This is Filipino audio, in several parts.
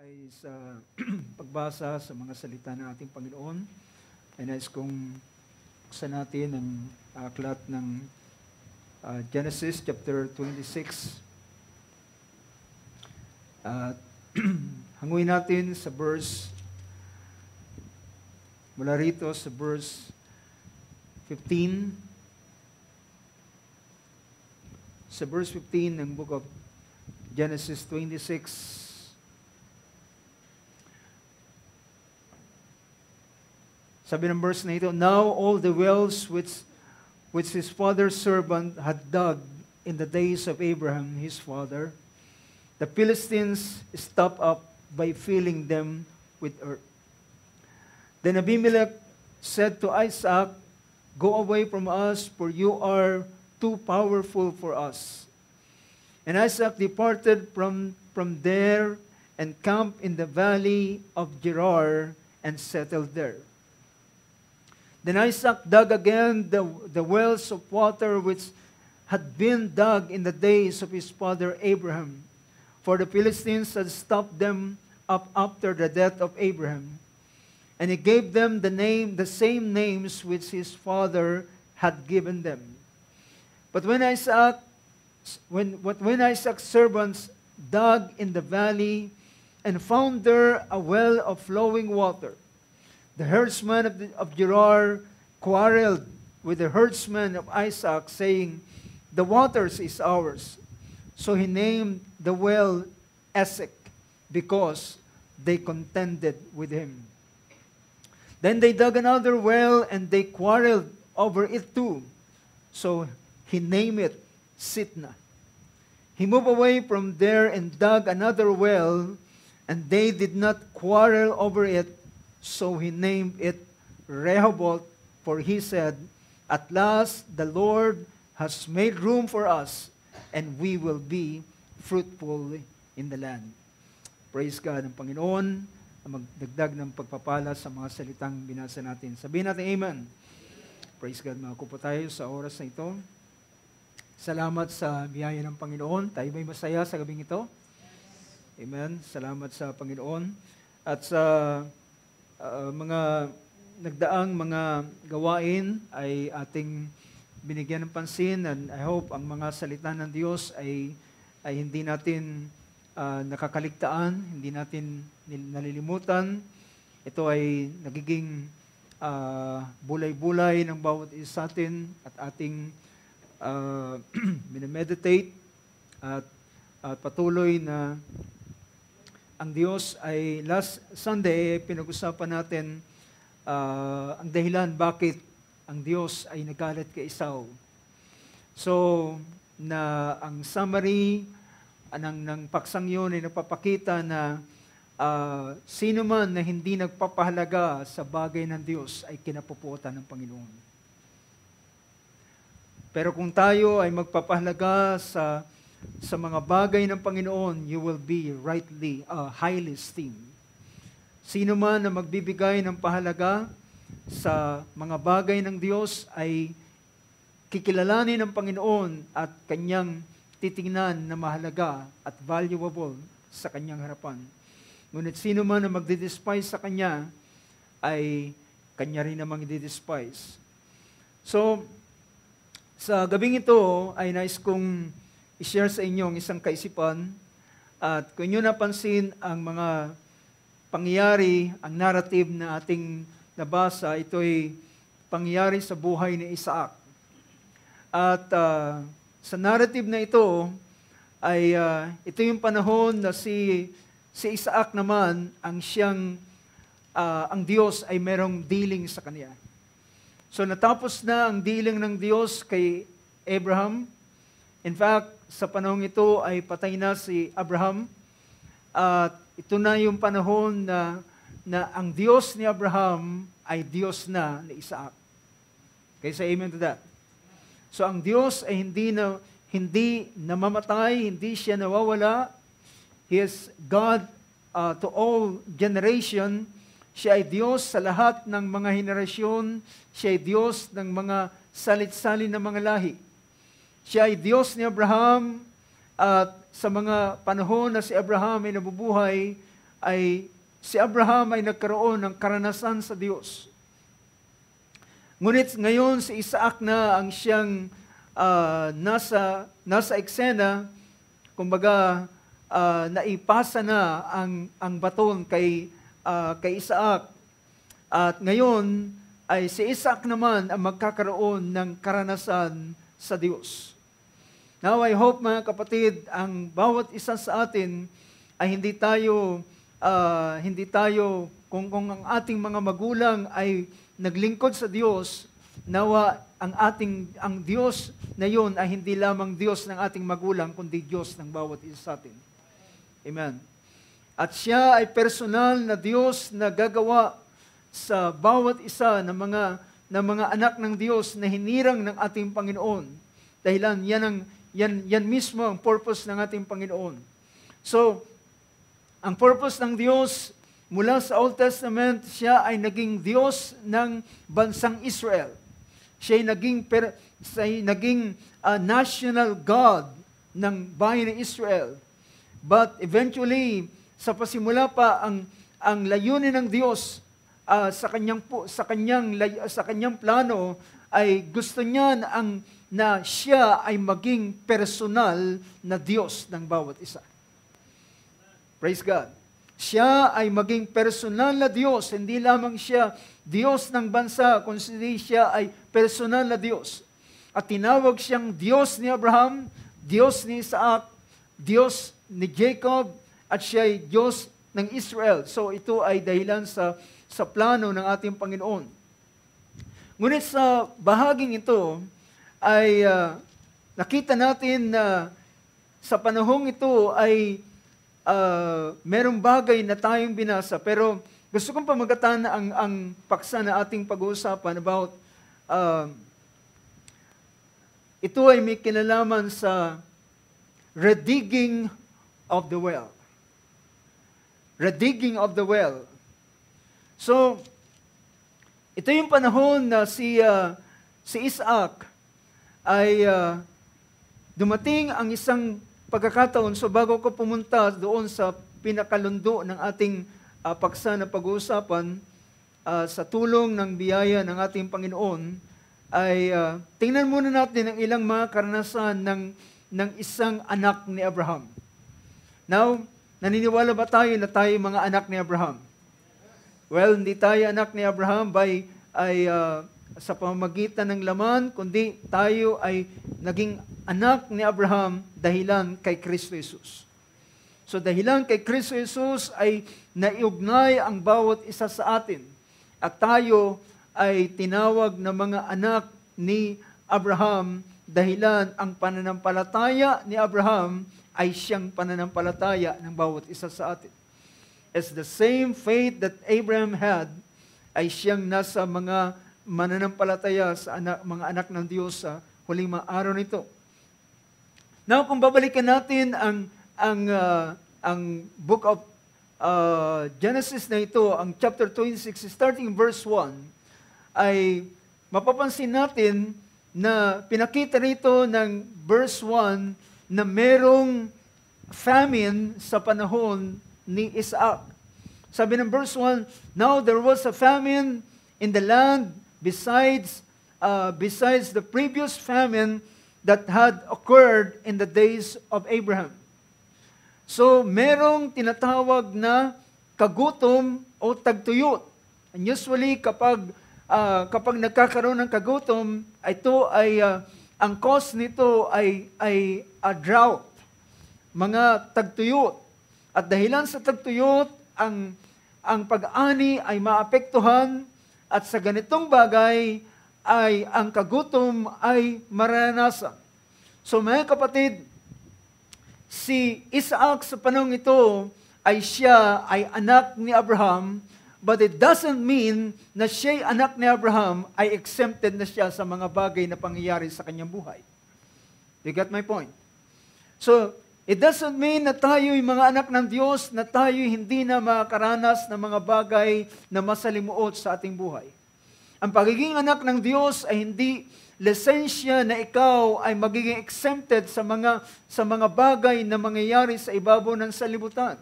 ay sa pagbasa sa mga salita ng ating Panginoon. Ay nais kong buksan natin ang aklat ng Genesis chapter 26. At hanguin natin sa verse, mula rito sa verse 15. Sa verse 15 ng book of Genesis 26. Sabi ng verse na ito, "Now all the wells which his father's servant had dug in the days of Abraham his father, the Philistines stopped up by filling them with earth. Then Abimelech said to Isaac, 'Go away from us, for you are too powerful for us.' And Isaac departed from there and camped in the valley of Gerar and settled there. Then Isaac dug again the wells of water which had been dug in the days of his father Abraham, for the Philistines had stopped them up after the death of Abraham. And he gave them the same names which his father had given them. But when Isaac's servants dug in the valley and found there a well of flowing water, the herdsman of Gerar quarreled with the herdsman of Isaac, saying, 'The waters is ours.' So he named the well Esek, because they contended with him. Then they dug another well, and they quarreled over it too. So he named it Sitna. He moved away from there and dug another well, and they did not quarrel over it. So he named it Rehoboth, for he said, 'At last the Lord has made room for us, and we will be fruitful in the land.'" Praise God. Ang Panginoon ang magdagdag ng pagpapala sa mga salitang binasa natin. Sabihin natin amen. Praise God. Makakupo tayo sa oras na ito. Salamat sa biyaya ng Panginoon. Tayo ba'y masaya sa gabing ito? Amen. Salamat sa Panginoon. At sa mga nagdaang mga gawain ay ating binigyan ng pansin, and I hope ang mga salita ng Diyos ay hindi natin nakakaligtaan, hindi natin nalilimutan. Ito ay nagiging bulay-bulay ng bawat isa sa atin at ating minameditate at patuloy na ang Diyos ay last Sunday pinag-usapan natin ang dahilan bakit ang Diyos ay nagalit kay Esau. So, na ang summary ng paksang yun ay nagpapakita na sino man na hindi nagpapahalaga sa bagay ng Diyos ay kinapupuotan ng Panginoon. Pero kung tayo ay magpapahalaga sa mga bagay ng Panginoon, you will be rightly, highly esteemed. Sino man na magbibigay ng pahalaga sa mga bagay ng Diyos ay kikilalanin ng Panginoon at kanyang titingnan na mahalaga at valuable sa kanyang harapan. Ngunit sino man na magdidespise sa kanya ay kanya rin namang i-despise. So, sa gabing ito ay nais kong i-share sa inyo ang isang kaisipan, at kung inyo napansin ang mga pangyayari, ang narrative na ating nabasa, ito ay pangyayari sa buhay ni Isaac. At sa narrative na ito, ay ito yung panahon na si Isaac naman ang ang Diyos ay merong dealing sa kanya. So natapos na ang dealing ng Diyos kay Abraham. In fact, sa panahon ito ay patay na si Abraham, at ito na yung panahon na ang Diyos ni Abraham ay Diyos na ni Isaac. Okay, say amen to that. So ang Diyos ay hindi namamatay, hindi siya nawawala. He is God to all generation. Siya ay Diyos sa lahat ng mga henerasyon. Siya ay Diyos ng mga salit-salin na mga lahi. Siya ay Diyos ni Abraham, at sa mga panahon na si Abraham ay nabubuhay, ay si Abraham ay nagkaroon ng karanasan sa Diyos. Ngunit ngayon si Isaac na ang siyang nasa eksena, kumbaga naipasa na ang baton kay Isaac. At ngayon ay si Isaac naman ang magkakaroon ng karanasan sa Diyos. Now I hope mga kapatid, ang bawat isa sa atin ay hindi tayo kung ang ating mga magulang ay naglingkod sa Diyos, nawa ang Diyos na yun ay hindi lamang Diyos ng ating magulang, kundi Diyos ng bawat isa sa atin. Amen. At siya ay personal na Diyos na gagawa sa bawat isa ng mga anak ng Diyos na hinirang ng ating Panginoon. Dahilan yan mismo ang purpose ng ating Panginoon. So, ang purpose ng Diyos mula sa Old Testament, siya ay naging Diyos ng bansang Israel. Siya ay naging national God ng bayan ng Israel. But eventually, sa pasimula pa ang layunin ng Diyos sa kanyang plano ay gusto niya na siya ay maging personal na Diyos ng bawat isa. Praise God. Siya ay maging personal na Diyos, hindi lamang siya Diyos ng bansa, kundi siya ay personal na Diyos. At tinawag siyang Diyos ni Abraham, Diyos ni Isaac, Diyos ni Jacob, at siya ay Diyos ng Israel. So ito ay dahilan sa plano ng ating Panginoon. Ngunit sa bahaging ito ay nakita natin na sa panahong ito ay merong bagay na tayong binasa, pero gusto kong pamagatan ang paksa na ating pag-uusapan about ito ay may kinalaman sa redigging of the well. Redigging of the well. So, ito yung panahon na si Isaac ay dumating ang isang pagkakataon. So bago ko pumunta doon sa pinakalundo ng ating paksa na pag-uusapan, sa tulong ng biyaya ng ating Panginoon, ay tingnan muna natin ang ilang mga karanasan ng isang anak ni Abraham. Now, naniniwala ba tayo na tayo mga anak ni Abraham? Well, hindi tayo anak ni Abraham sa pamamagitan ng laman, kundi tayo ay naging anak ni Abraham dahilan kay Kristo Jesus. So dahilan kay Kristo Jesus ay naiugnay ang bawat isa sa atin. At tayo ay tinawag na mga anak ni Abraham dahilan ang pananampalataya ni Abraham ay siyang pananampalataya ng bawat isa sa atin. It's the same faith that Abraham had ay siyang nasa mga mananampalataya sa mga anak ng Diyos sa huling mga araw nito. Now, kung babalikan natin ang book of Genesis na ito, ang chapter 26, starting verse 1, ay mapapansin natin na pinakita rito ng verse 1 na merong famine sa panahon ni Isaac. Sabi ng verse 1, now there was a famine in the land besides the previous famine that had occurred in the days of Abraham. So, merong tinatawag na kagutom o tagtuyot. And usually, kapag nagkakaroon ng kagutom, ang cause nito ay a drought, mga tagtuyot. At dahilan sa tagtuyot, ang pag-ani ay maapektuhan, at sa ganitong bagay ay ang kagutom ay maranasan. So mga kapatid, si Isaac sa panahon ito siya ay anak ni Abraham, but it doesn't mean na siya'y anak ni Abraham ay exempted na siya sa mga bagay na pangyayari sa kanyang buhay. You get my point? So, it doesn't mean na tayo'y mga anak ng Diyos, na tayo'y hindi na makakaranas ng mga bagay na masalimuot sa ating buhay. Ang pagiging anak ng Diyos ay hindi lisensya na ikaw ay magiging exempted sa mga bagay na mangyayari sa ibabaw ng salibutan.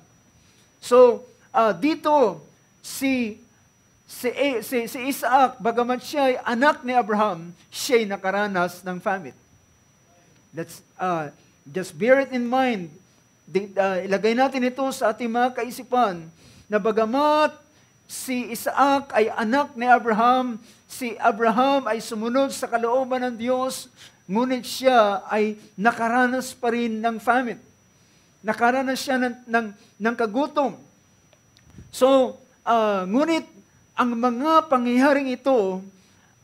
So, dito, si Isaac, bagamat siya ay anak ni Abraham, siya ay nakaranas ng famine. Let's just bear it in mind. Ilagay natin ito sa ating mga kaisipan, na bagamat si Isaac ay anak ni Abraham, si Abraham ay sumunod sa kalooban ng Diyos, ngunit siya ay nakaranas pa rin ng famine. Nakaranas siya ng kagutom. So, ngunit ang mga pangyayaring ito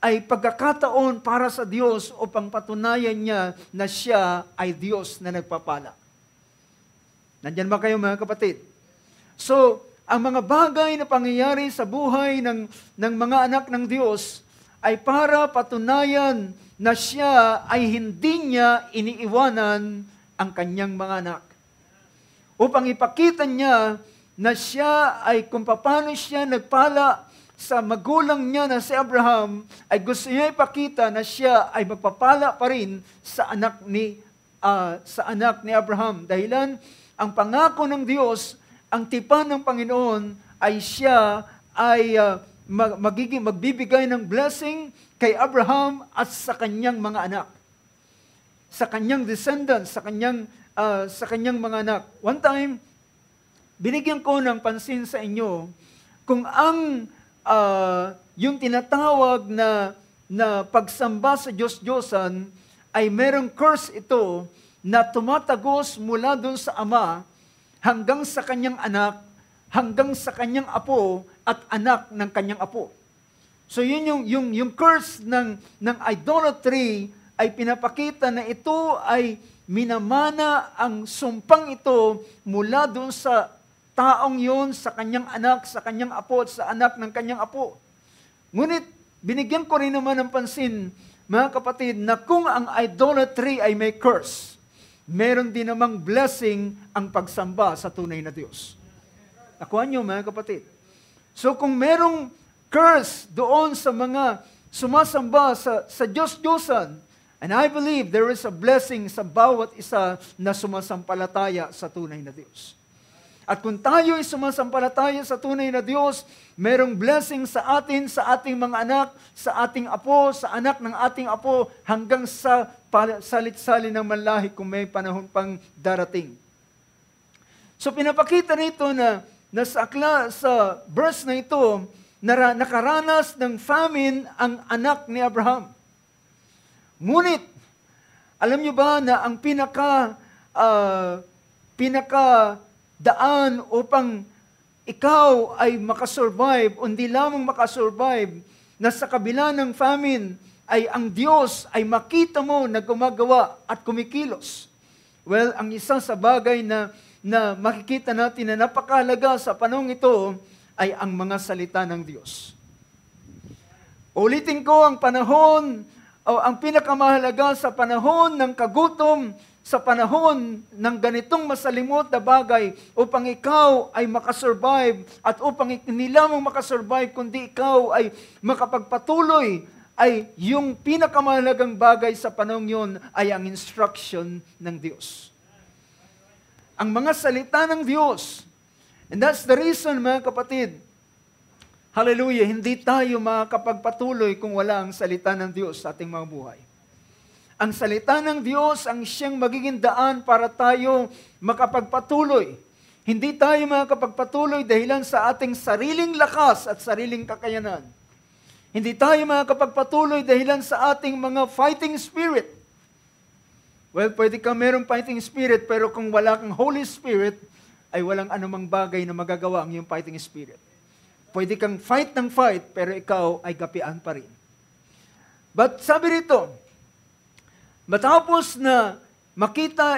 ay pagkakataon para sa Diyos upang patunayan niya na siya ay Diyos na nagpapala. Nandyan ba kayo mga kapatid? So, ang mga bagay na pangyayari sa buhay ng mga anak ng Diyos ay para patunayan na siya ay hindi niya iniiwanan ang kanyang mga anak. Upang ipakita niya na siya ay kung paano siya nagpala sa magulang niya na si Abraham, ay gusto niya ipakita na siya ay magpapala pa rin sa anak ni Abraham. Dahilan, ang pangako ng Diyos, ang tipan ng Panginoon ay siya ay magbibigay ng blessing kay Abraham at sa kanyang mga anak. Sa kanyang descendants, sa kanyang mga anak. One time, binigyan ko ng pansin sa inyo kung ang yung tinatawag na pagsamba sa Diyos-Diyosan ay merong curse ito na tumatagos mula doon sa ama hanggang sa kanyang anak, hanggang sa kanyang apo at anak ng kanyang apo. So yun yung curse ng idolatry ay pinapakita na ito ay minamana ang sumpang ito mula doon sa taong yun, sa kanyang anak, sa kanyang apo, at sa anak ng kanyang apo. Ngunit, binigyan ko rin naman ng pansin, mga kapatid, na kung ang idolatry ay may curse, meron din namang blessing ang pagsamba sa tunay na Diyos. Nakuha niyo, mga kapatid. So, kung merong curse doon sa mga sumasamba sa Diyos-Diyosan, and I believe there is a blessing sa bawat isa na sumasampalataya sa tunay na Diyos. At kung tayo ay sumasampalataya sa tunay na Diyos, merong blessing sa atin, sa ating mga anak, sa ating apo, sa anak ng ating apo, hanggang sa salit-sali ng manlahi kung may panahon pang darating. So pinapakita nito na sa verse na ito, nakaranas ng famine ang anak ni Abraham. Ngunit, alam niyo ba na ang pinaka daan upang ikaw ay makasurvive, o hindi lamang makasurvive, na sa kabila ng famine, ay ang Diyos ay makita mo na gumagawa at kumikilos. Well, ang isa sa bagay na makikita natin na napakahalaga sa panahon ito, ay ang mga salita ng Diyos. Ulitin ko, ang panahon, o ang pinakamahalaga sa panahon ng kagutom, sa panahon ng ganitong masalimot na bagay upang ikaw ay makasurvive at upang hindi lamang makasurvive kundi ikaw ay makapagpatuloy, ay yung pinakamahalagang bagay sa panahon yun ay ang instruction ng Diyos. Ang mga salita ng Diyos. And that's the reason, mga kapatid, hallelujah, hindi tayo makakapagpatuloy kung wala ang salita ng Diyos sa ating mga buhay. Ang salita ng Diyos ang siyang magiging daan para tayo makapagpatuloy. Hindi tayo makapagpatuloy dahilan sa ating sariling lakas at sariling kakayanan. Hindi tayo makapagpatuloy dahilan sa ating mga fighting spirit. Well, pwede kang merong fighting spirit, pero kung wala kang Holy Spirit, ay walang anumang bagay na magagawa ang iyong fighting spirit. Pwede kang fight ng fight, pero ikaw ay gapian pa rin. But sabi rito, matapos na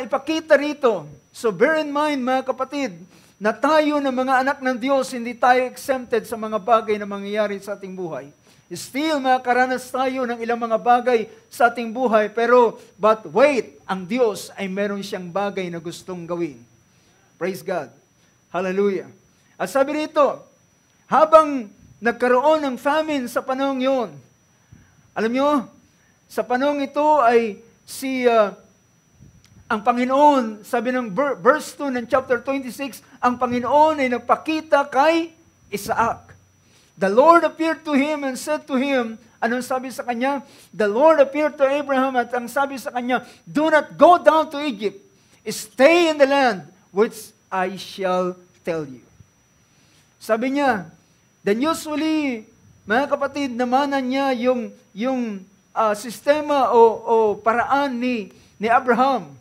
ipakita rito, so bear in mind, mga kapatid, na tayo na mga anak ng Diyos, hindi tayo exempted sa mga bagay na mangyayari sa ating buhay. Still, makakaranas tayo ng ilang mga bagay sa ating buhay, but wait, ang Diyos ay meron siyang bagay na gustong gawin. Praise God. Hallelujah. At sabi rito, habang nagkaroon ng famine sa panahong yun, alam nyo, sa panahong ito ay si Ang Panginoon, sabi ng verse 2 ng chapter 26, ang Panginoon ay nagpakita kay Isaac. The Lord appeared to him and said to him, anong sabi sa kanya? The Lord appeared to Abraham at ang sabi sa kanya, do not go down to Egypt. Stay in the land which I shall tell you. Sabi niya, then usually, mga kapatid, namanan niya yung sistema o paraan ni Abraham.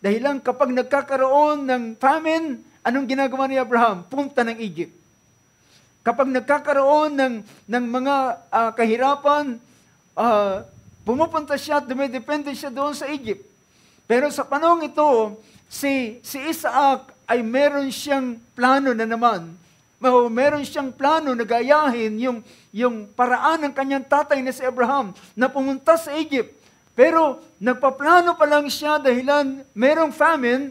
Dahilan kapag nagkakaroon ng famine, anong ginagawa ni Abraham? Punta ng Egypt. Kapag nagkakaroon ng mga kahirapan, pumupunta siya at dumidepende siya doon sa Egypt. Pero sa panahon ito, si Isaac ay meron siyang plano na naman. Meron siyang plano na gayahin yung paraan ng kanyang tatay na si Abraham na pumunta sa Egypt. Pero nagpaplano pa lang siya dahilan merong famine,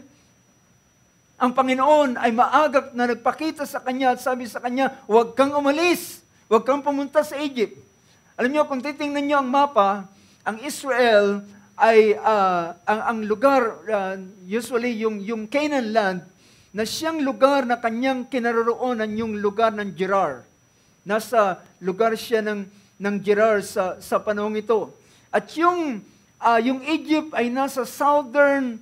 ang Panginoon ay maagap na nagpakita sa kanya at sabi sa kanya, huwag kang umalis, huwag kang pumunta sa Egypt. Alam niyo, kung titingnan niyo ang mapa, ang Israel ay ang lugar, usually yung Canaan land, na siyang lugar na kanyang kinaroroonan yung lugar ng Gerar. Nasa lugar siya ng Gerar sa panahong ito. At yung Egypt ay nasa southern,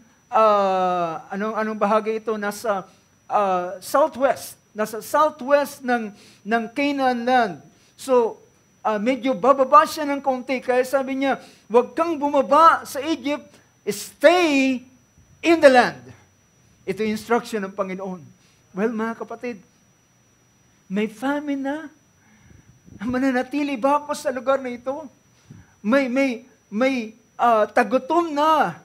anong bahagi ito? Nasa southwest. Nasa southwest ng Canaan land. So, medyo bababa siya ng konti. Kaya sabi niya, huwag kang bumaba sa Egypt, stay in the land. Ito yung instruction ng Panginoon. Well, mga kapatid, may famine na. Mananatili ba ako sa lugar na ito? May tagutom na.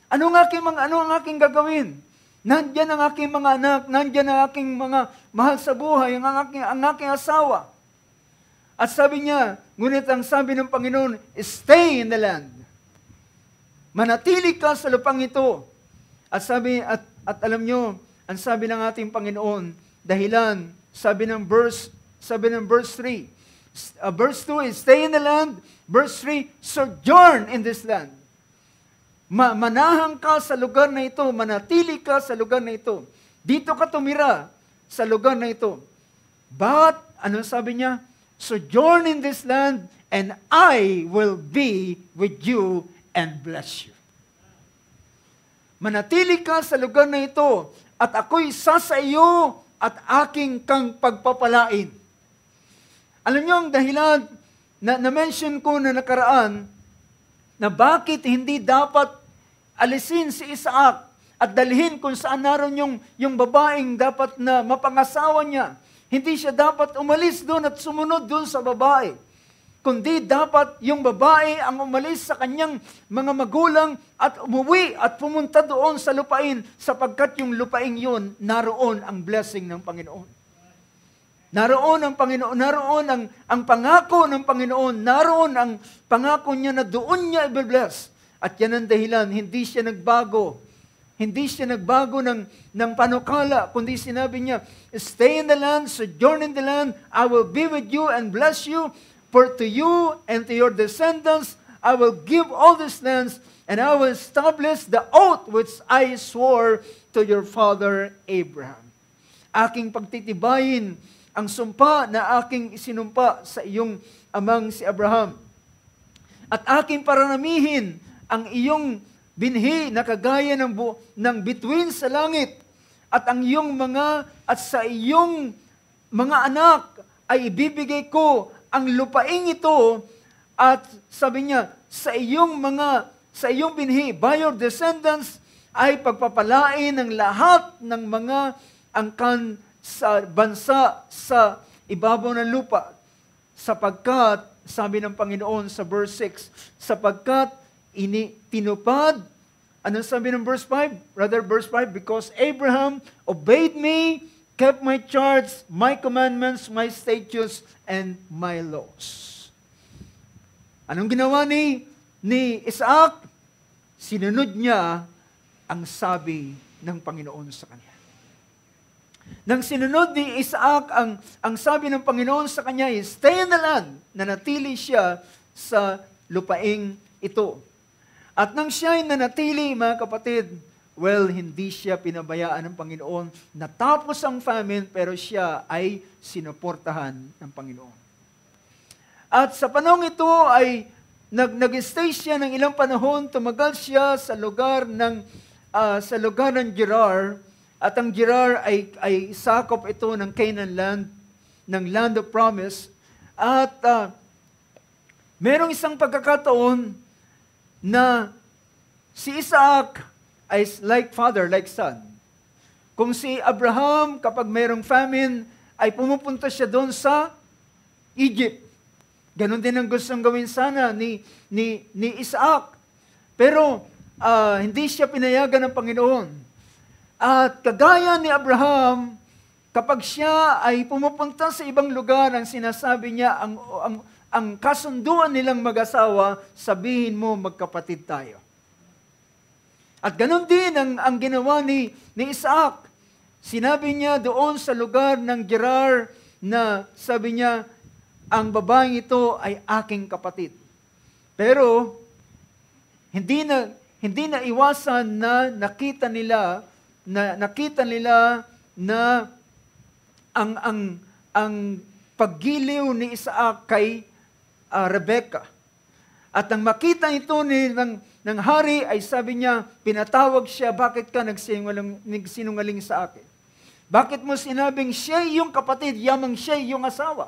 Ano ang aking gagawin? Nandyan ang aking mga anak, nandyan ang aking mga mahal sa buhay, ang aking asawa. At sabi niya, ngunit ang sabi ng Panginoon, stay in the land. Manatili ka sa lupang ito. At alam nyo, ang sabi ng ating Panginoon, dahilan, sabi ng verse 3, verse 2 is stay in the land. Verse 3, sojourn in this land. Manahan ka sa lugar na ito. Manatili ka sa lugar na ito. Dito ka tumira sa lugar na ito. But, ano sabi niya? Sojourn in this land and I will be with you and bless you. Manatili ka sa lugar na ito at ako'y sa iyo at aking kang pagpapalain. Alam niyo ang dahilan na-mention ko na nakaraan na bakit hindi dapat alisin si Isaac at dalhin kung saan naroon yung babaeng dapat na mapangasawa niya. Hindi siya dapat umalis doon at sumunod doon sa babae. Kundi dapat yung babae ang umalis sa kanyang mga magulang at umuwi at pumunta doon sa lupain sapagkat yung lupain yun, naroon ang blessing ng Panginoon. Naroon ang Panginoon, naroon ang pangako ng Panginoon, naroon ang pangako niya na doon niya i-bless. At yan ang dahilan, hindi siya nagbago. Hindi siya nagbago ng panukala, kundi sinabi niya, stay in the land, sojourn in the land, I will be with you and bless you, for to you and to your descendants I will give all these lands, and I will establish the oath which I swore to your father Abraham. Aking pagtitibayin ang sumpa na aking isinumpa sa iyong amang si Abraham. At aking paranamihin ang iyong binhi na kagaya ng bituin sa langit, at ang iyong at sa iyong mga anak ay ibibigay ko ang lupaing ito, at sabi niya, sa iyong binhi, by your descendants, ay pagpapalain ng lahat ng mga angkan sa bansa sa ibabaw ng lupa. Sapagkat, sabi ng Panginoon sa verse 6, sapagkat tinupad, anong sabi ng verse 5? Rather, verse 5, because Abraham obeyed me, kept my charge, my commandments, my statutes, and my laws. Anong ginawa ni Isaac? Sinunod niya ang sabi ng Panginoon sa kanya. Nang sinunod ni Isaac ang sabi ng Panginoon sa kanya, stay in the land, nanatili siya sa lupaing ito. At nang siya'y nanatili, mga kapatid, well, hindi siya pinabayaan ng Panginoon. Natapos ang famine, pero siya ay sinuportahan ng Panginoon. At sa panahon ito ay nag-stay siya ng ilang panahon, tumagal siya sa lugar ng Gerar, at ang Gerar ay sakop ito ng Canaan land, ng land of promise. At merong isang pagkakataon na si Isaac ay like father, like son. Kung si Abraham, kapag merong famine, ay pumupunta siya doon sa Egypt. Ganon din ang gustong gawin sana ni Isaac. Pero hindi siya pinayagan ng Panginoon. At kagaya ni Abraham, kapag siya ay pumupunta sa ibang lugar, ang sinasabi niya, ang kasunduan nilang mag-asawa, sabihin mo, magkapatid tayo. At ganon din ang ginawa ni Isaac. Sinabi niya doon sa lugar ng Gerar na sabi niya, ang babaeng ito ay aking kapatid. Pero hindi na iwasan na nakita nila na ang paggiliw ni Isaac kay Rebecca. At nang makita ito ng hari, ay sabi niya, pinatawag siya, bakit ka nagsinungaling sa akin? Bakit mo sinabing siya yung kapatid, yamang siya yung asawa?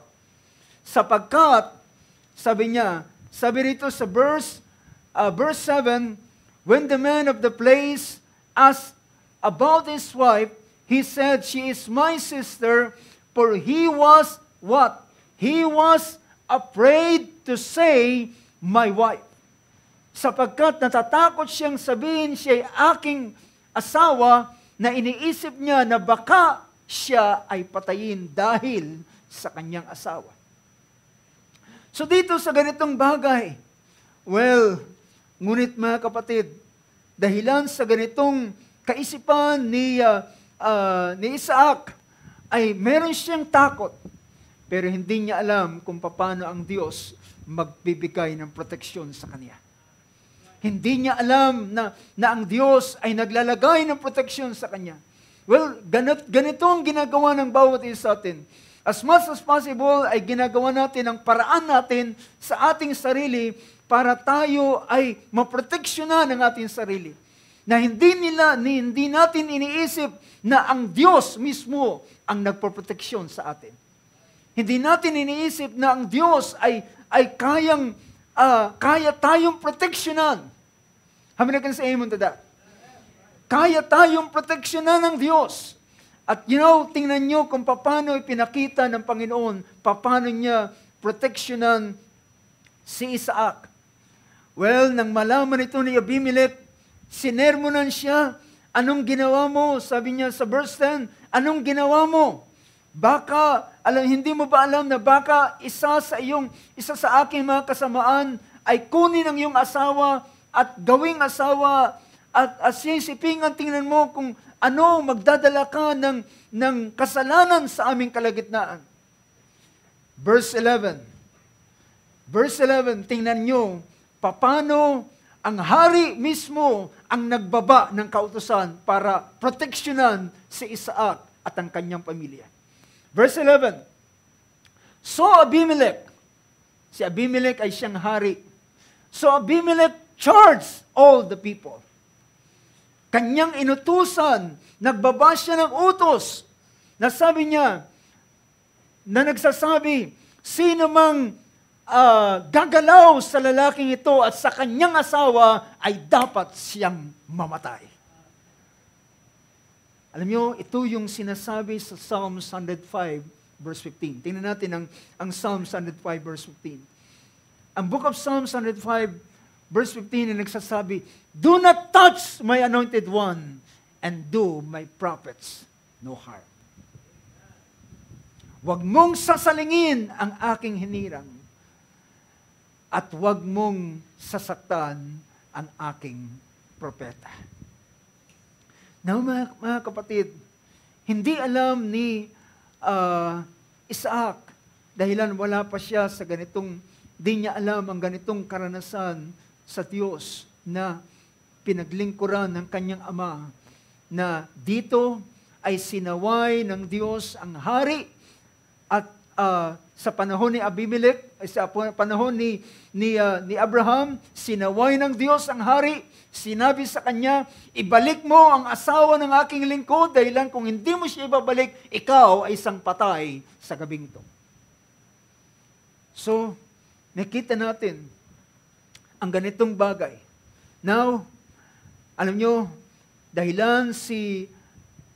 Sapagkat, sabi rito sa verse 7, when the man of the place asked about his wife, he said, she is my sister, for he was what? He was afraid to say, my wife. Sapagkat natatakot siyang sabihin siya ay aking asawa, na iniisip niya na baka siya ay patayin dahil sa kanyang asawa. So dito sa ganitong bagay, well, ngunit mga kapatid, dahilan sa ganitong kaisipan ni Isaac, ay meron siyang takot, pero hindi niya alam kung paano ang Diyos magbibigay ng proteksyon sa kanya. Hindi niya alam na ang Diyos ay naglalagay ng proteksyon sa kanya. Well, ganito ang ginagawa ng bawat isa atin. As much as possible ay ginagawa natin ang paraan natin sa ating sarili para tayo ay maproteksyonan ng ating sarili. Na hindi natin iniisip na ang Diyos mismo ang nagpoproteksyon sa atin. Hindi natin iniisip na ang Diyos ay kaya tayong proteksyonan. How many can say amen to that? Kaya tayong proteksyonan ng Diyos. At tingnan nyo kung paano ipinakita ng Panginoon, paano niya proteksyonan si Isaac. Well, nang malaman ito ni Abimelech, sinermonan siya. Anong ginawa mo? Sabi niya sa verse 10, anong ginawa mo? Baka, hindi mo ba alam na baka isa sa aking mga kasamaan ay kunin ang iyong asawa at gawing asawa at sisipingan, tingnan mo kung ano, magdadala ka ng kasalanan sa aming kalagitnaan. Verse 11, tingnan nyo, paano ang hari mismo ang nagbaba ng kautusan para proteksyonan si Isaac at ang kanyang pamilya. Verse 11, so Abimelech, si Abimelech ay siyang hari. So Abimelech charged all the people. Kanyang inutusan, nagbaba siya ng utos, na sabi niya, na nagsasabi, sino mang gagalaw sa lalaking ito at sa kanyang asawa ay dapat siyang mamatay. Alam niyo, ito yung sinasabi sa Psalms 105 verse 15. Tingnan natin ang Psalms 105 verse 15. Ang book of Psalms 105 verse 15 ay nagsasabi, do not touch my anointed one and do my prophets no harm. Huwag mong sasalingin ang aking hinirang at huwag mong sasaktan ang aking propeta. Now, mga kapatid, hindi alam ni Isaac, dahilan wala pa siya sa ganitong, di niya alam ang ganitong karanasan sa Diyos na pinaglingkuran ng kanyang ama, na dito ay sinaway ng Diyos ang hari at sa panahon ni Abimelech, sa panahon ni Abraham, sinaway ng Diyos ang hari. Sinabi sa kanya, ibalik mo ang asawa ng aking lingkod dahilan kung hindi mo siya ibabalik, ikaw ay isang patay sa gabing ito. So, nakita natin ang ganitong bagay. Now, alam nyo, dahilan si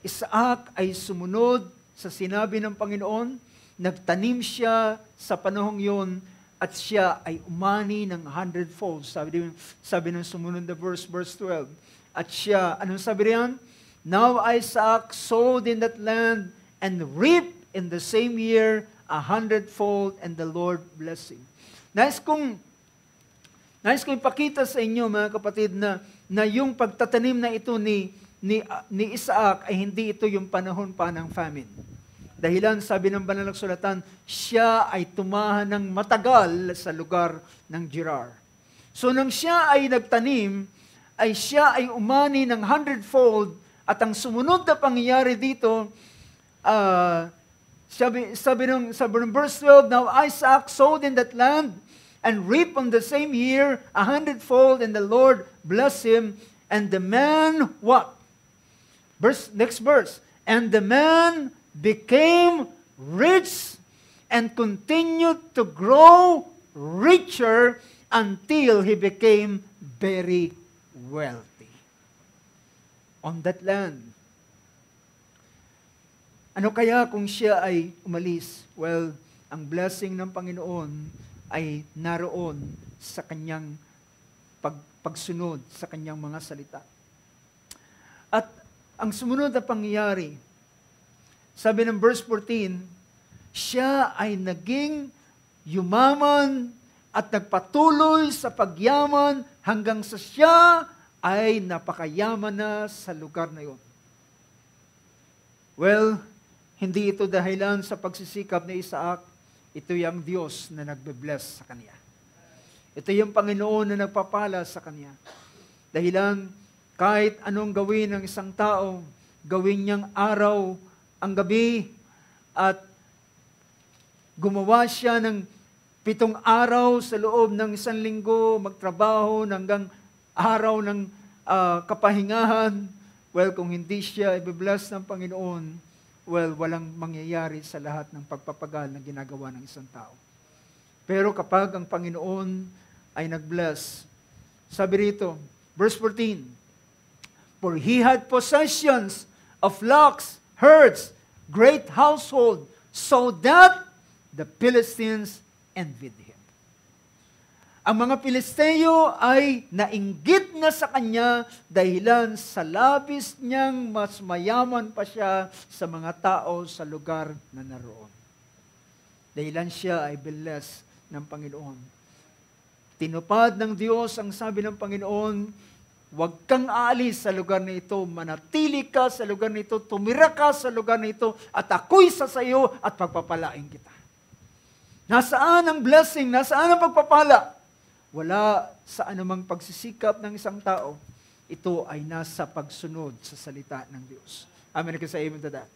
Isaac ay sumunod sa sinabi ng Panginoon, nagtanim siya sa panahong yon at siya ay umani ng 100-fold. Sabi ng sumunod na verse 12. At siya, anong sabi riyan? Now Isaac sowed in that land and reaped in the same year 100-fold, and the Lord blessed him. Nais kong ipakita sa inyo, mga kapatid, na yung pagtatanim na ito ni Isaac ay hindi ito yung panahon pa ng famine. Dahilan, sabi ng banal na kasulatan, siya ay tumahan ng matagal sa lugar ng Gerar. So nang siya ay nagtanim, ay siya ay umani ng 100-fold, at ang sumunod na pangyayari dito, sabi ng verse 12, now Isaac sowed in that land and reaped on the same year 100-fold, and the Lord blessed him. And the man, what? Next verse. And the man became rich and continued to grow richer until he became very wealthy. On that land. Ano kaya kung siya ay umalis? Well, ang blessing ng Panginoon ay naroon sa kanyang pagsunod sa kanyang mga salita. At ang sumunod na pangyayari, sabi ng verse 14, siya ay naging yumaman at nagpatuloy sa pagyaman hanggang sa siya ay napakayaman na sa lugar na iyon. Well, hindi ito dahilan sa pagsisikap ni Isaac, ito yung Diyos na nagbe-bless sa kanya. Ito yung Panginoon na nagpapala sa kanya. Dahilan, kahit anong gawin ng isang tao, gawin niyang araw ang gabi, at gumawa siya ng 7 araw sa loob ng 1 linggo, magtrabaho hanggang araw ng kapahingahan. Well, kung hindi siya i-bless ng Panginoon, well, walang mangyayari sa lahat ng pagpapagal na ginagawa ng isang tao. Pero kapag ang Panginoon ay nag-bless, sabi rito, verse 14, for he had possessions of flocks, herds, great household, so that the Philistines envied him. Ang mga Pilisteo ay nainggit na sa kanya dahilan sa labis niyang mas mayaman pa siya sa mga tao sa lugar na naroon. Dahilan siya ay blessed ng Panginoon. Tinupad ng Diyos ang sabi ng Panginoon, huwag kang aalis sa lugar na ito, manatili ka sa lugar na ito, tumira ka sa lugar na ito, at ako'y sasayo at pagpapalain kita. Nasaan ang blessing? Nasaan ang pagpapala? Wala sa anumang pagsisikap ng isang tao. Ito ay nasa pagsunod sa salita ng Diyos. Amen. Kasi amen to that.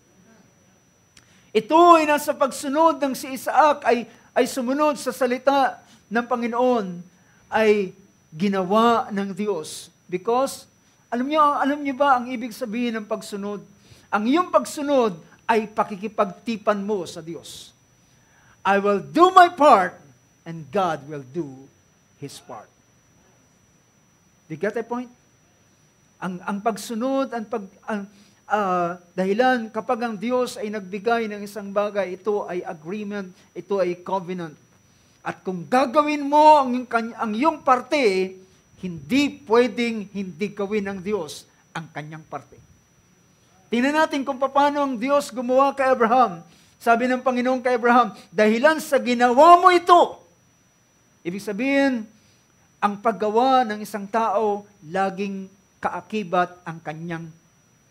Ito ay nasa pagsunod ng si Isaac ay sumunod sa salita ng Panginoon, ay ginawa ng Diyos. Because, alam niyo ba ang ibig sabihin ng pagsunod? Ang iyong pagsunod ay pakikipagtipan mo sa Diyos. I will do my part, and God will do His part. Do you get that point? Ang pagsunod, dahilan kapag ang Diyos ay nagbigay ng isang bagay, ito ay agreement, ito ay covenant. At kung gagawin mo ang iyong parte, hindi pwedeng hindi gawin ng Diyos ang kanyang parte. Tingnan natin kung paano ang Diyos gumawa kay Abraham. Sabi ng Panginoon kay Abraham, dahilan sa ginawa mo ito. Ibig sabihin, ang paggawa ng isang tao, laging kaakibat ang kanyang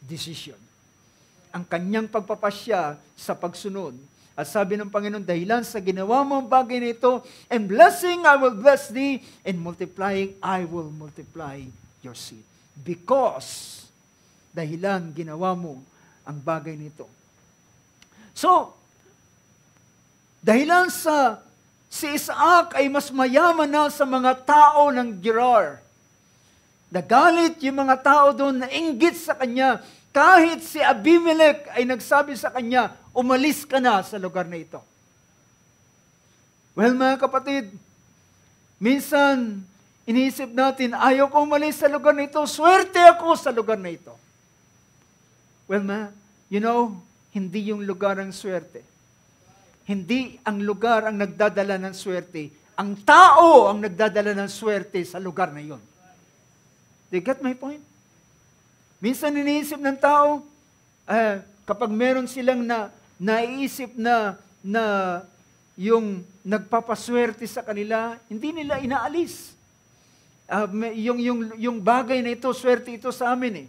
desisyon. Ang kanyang pagpapasya sa pagsunod. At sabi ng Panginoon, dahilan sa ginawa mo ang bagay na ito, and blessing I will bless thee, and multiplying I will multiply your seed. Because dahilan ginawa mo ang bagay nito. So, dahilan si Isaac ay mas mayaman na sa mga tao ng Gerar. Nagalit yung mga tao doon, nainggit sa kanya, kahit si Abimelech ay nagsabi sa kanya, umalis ka na sa lugar na ito. Well, mga kapatid, minsan, iniisip natin, ayaw ko umalis sa lugar na ito, swerte ako sa lugar na ito. Well, hindi yung lugar ang swerte. Hindi ang lugar ang nagdadala ng swerte. Ang tao ang nagdadala ng swerte sa lugar na yun. Do you get my point? Minsan iniisip ng tao, kapag meron silang naiisip na yung nagpapaswerte sa kanila, hindi nila inaalis. Yung bagay na ito, swerte ito sa amin eh.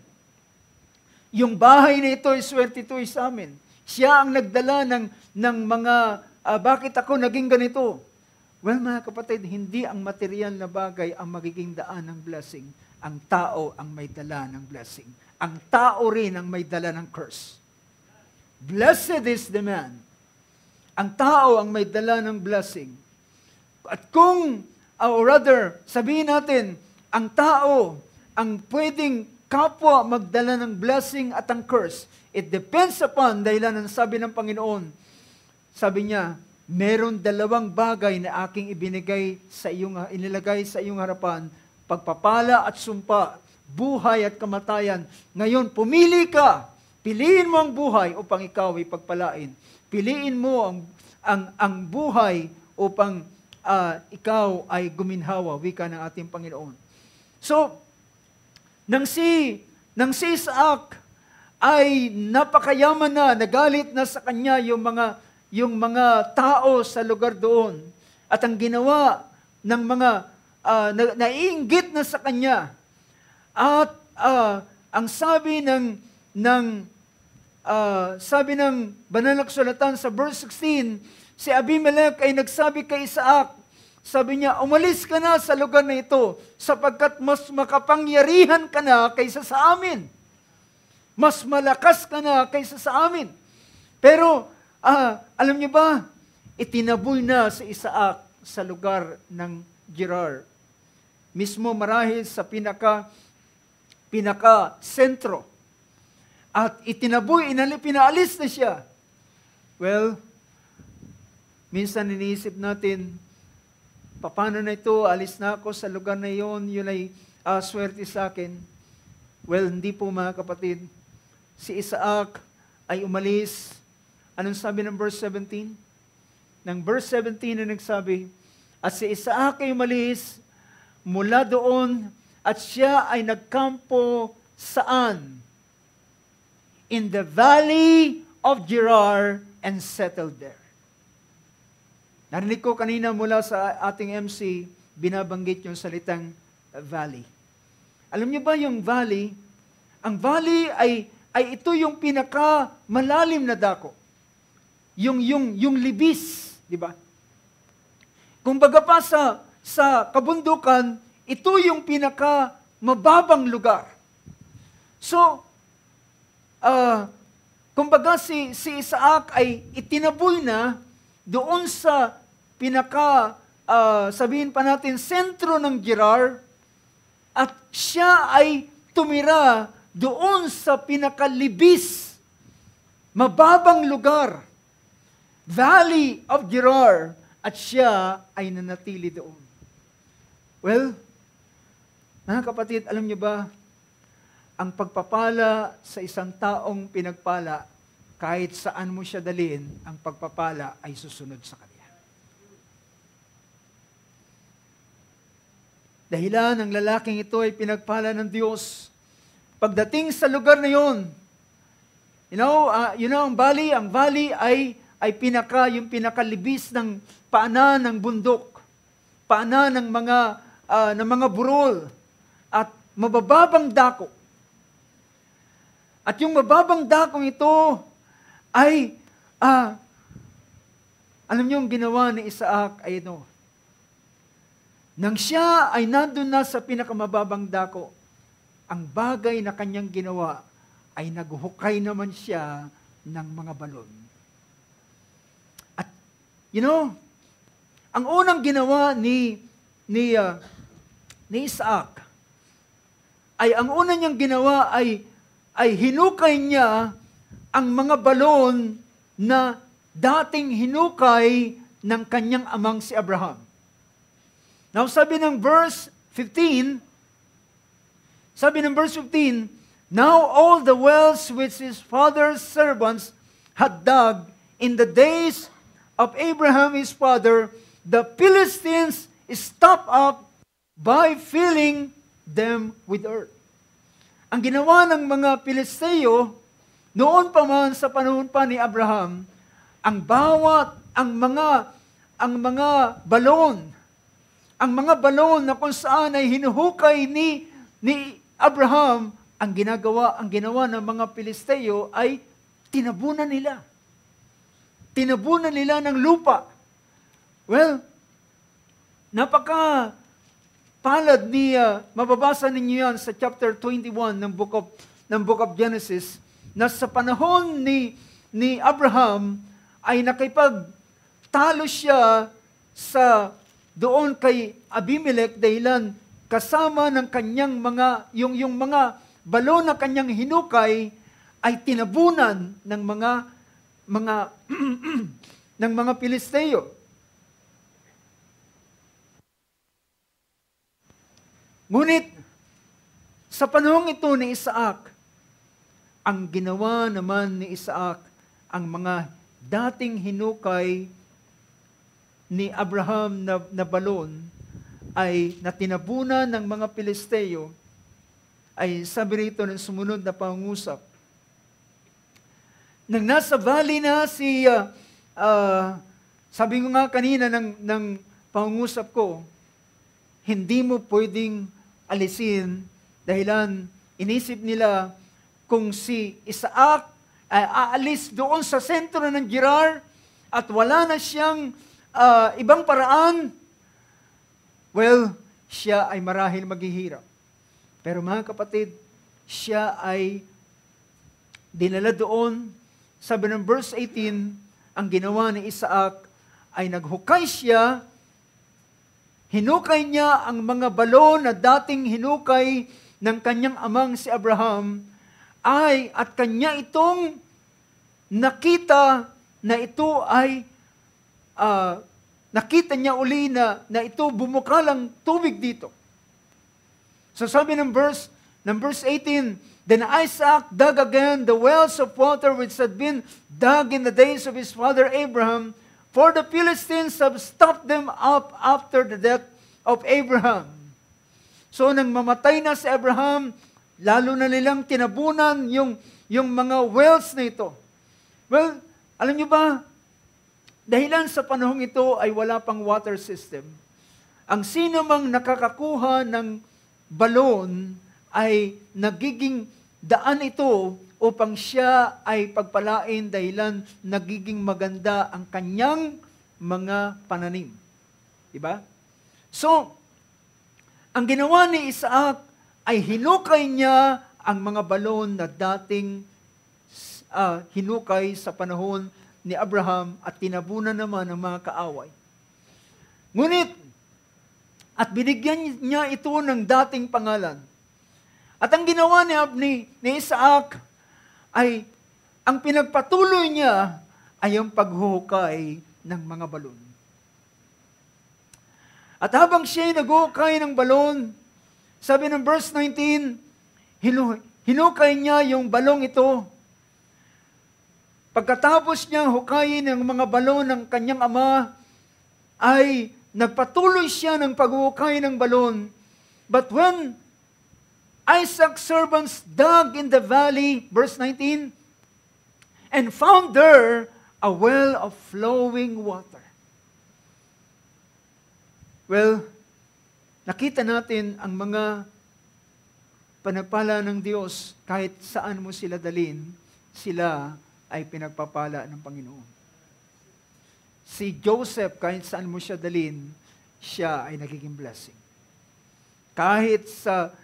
Yung bahay na ito, swerte ito sa amin. Siya ang nagdala ng mga, bakit ako naging ganito? Well, mga kapatid, hindi ang material na bagay ang magiging daan ng blessing. Ang tao ang may dala ng blessing. Ang tao rin ang may dala ng curse. Blessed is the man. Ang tao ang may dala ng blessing. At kung, or rather, sabihin natin, ang tao ang pwedeng kapwa magdala ng blessing at ang curse. It depends upon, dahilan ng sabi ng Panginoon, sabi niya, meron dalawang bagay na aking inilagay sa iyong harapan, pagpapala at sumpa, buhay at kamatayan. Ngayon, pumili ka. Piliin mo ang buhay upang ikaw ay pagpalain. Piliin mo ang buhay upang ikaw ay guminhawa, wika ng ating Panginoon. So, nang si Isaac ay napakayaman na, nagalit na sa kanya yung mga tao sa lugar doon. At ang ginawa ng mga naiinggit na sa kanya. At ang sabi sabi ng banal na kasulatan sa verse 16, si Abimelech ay nagsabi kay Isaac, sabi niya, umalis ka na sa lugar na ito, sapagkat mas makapangyarihan ka na kaysa sa amin. Mas malakas ka na kaysa sa amin. Pero, alam niyo ba, itinaboy na si Isaac sa lugar ng Gerar. Mismo marahil sa pinaka-sentro. At itinaboy, pinaalis na siya. Well, minsan iniisip natin, paano na ito, alis na ako sa lugar na yun ay swerte sa akin. Well, hindi po mga kapatid. Si Isaac ay umalis. Anong sabi ng verse 17? Ng verse 17 na nagsabi, at si Isaac ay umalis mula doon at siya ay nagkampo saan? In the valley of Gerar and settled there. Narinig ko kanina mula sa ating MC, binabanggit yung salitang valley. Alam niyo ba yung valley? Ang valley ay ito yung pinaka malalim na dako. Yung libis, di ba? Kumbaga pa sa kabundukan, ito yung pinaka mababang lugar. So, kumbaga si Isaac ay itinaboy na doon sa sabihin pa natin, sentro ng Gerar, at siya ay tumira doon sa pinakalibis, mababang lugar, Valley of Gerar, at siya ay nanatili doon. Well, mga kapatid, alam niyo ba, ang pagpapala sa isang taong pinagpala, kahit saan mo siya dalhin, ang pagpapala ay susunod sa kanya. Dahilan ng lalaking ito ay pinagpala ng Diyos. Pagdating sa lugar na yun, ang valley ay yung pinakalibis ng paanan ng bundok, paanan ng mga burol, at mabababang dako. At yung mababang dakong ito ay, alam niyo, ang ginawa ni Isaac ay nang siya ay nandun na sa pinakamababang dako, ang bagay na kanyang ginawa ay naghukay naman siya ng mga balon. At, ang unang ginawa ni Isaac, ang una niyang ginawa ay hinukay niya ang mga balon na dating hinukay ng kanyang amang si Abraham. Now, sabi ng verse 15, now all the wells which his father's servants had dug in the days of Abraham his father, the Philistines stopped up by filling them with earth. Ang ginawa ng mga Pilisteo, noon pa man sa panahon pa ni Abraham, ang mga balon na kung saan ay hinuhukay ni Abraham, ang ginawa ng mga Pilisteo ay tinabunan nila. Tinabunan nila ng lupa. Well, palad ni mababasa ninyo yan sa chapter 21 ng book of Genesis, na sa panahon ni Abraham ay nakipagtalo siya doon kay Abimelech dahilan kasama ng kanyang yung mga balon na kanyang hinukay ay tinabunan ng mga Pilisteo. Ngunit, sa panahong ito ni Isaac, ang ginawa naman ni Isaac, ang mga dating hinukay ni Abraham na balon ay natinabunan ng mga Pilisteo, ay sabi rito ng sumunod na pangungusap. Nang nasa valley na sabi ko nga kanina ng pangungusap ko, hindi mo pwedeng alisin dahilan inisip nila kung si Isaac ay aalis doon sa sentro ng Gerar at wala na siyang ibang paraan, well, siya ay marahil maghihirap. Pero mga kapatid, siya ay dinala doon. Sabi ng verse 18, ang ginawa ni Isaac ay naghukay siya. Hinukay niya ang mga balon na dating hinukay ng kanyang amang si Abraham, at kanya itong nakita na ito ay nakita niya uli na ito bumukalang tubig dito. So sabi ng verse 18, then Isaac dug again the wells of water which had been dug in the days of his father Abraham, for the Philistines have stopped them up after the death of Abraham. So nang mamatay na si Abraham, lalo na nilang tinabunan yung mga wells na ito. Well, alam niyo ba, dahilan sa panahong ito ay wala pang water system. Ang sino mang nakakakuha ng balon ay nagiging daan ito upang siya ay pagpalain dahilan nagiging maganda ang kanyang mga pananim. Diba? So, ang ginawa ni Isaac ay hinukay niya ang mga balon na dating hinukay sa panahon ni Abraham at tinabunan naman ng mga kaaway. Ngunit, at binigyan niya ito ng dating pangalan. At ang ginawa ni Isaac ay, ang pinagpatuloy niya ay ang paghuhukay ng mga balon. At habang siya ay naghuhukay ng balon, sabi ng verse 19, hinukay niya yung balong ito. Pagkatapos niya hukayin ang mga balon ng kanyang ama, ay nagpatuloy siya ng paghuhukay ng balon. But when Isaac's servants dug in the valley, verse 19, and found there a well of flowing water. Well, nakita natin ang mga panagpala ng Diyos, kahit saan mo sila dalhin, sila ay pinagpapala ng Panginoon. Si Joseph, kahit saan mo siya dalhin, siya ay nagiging blessing. Kahit sa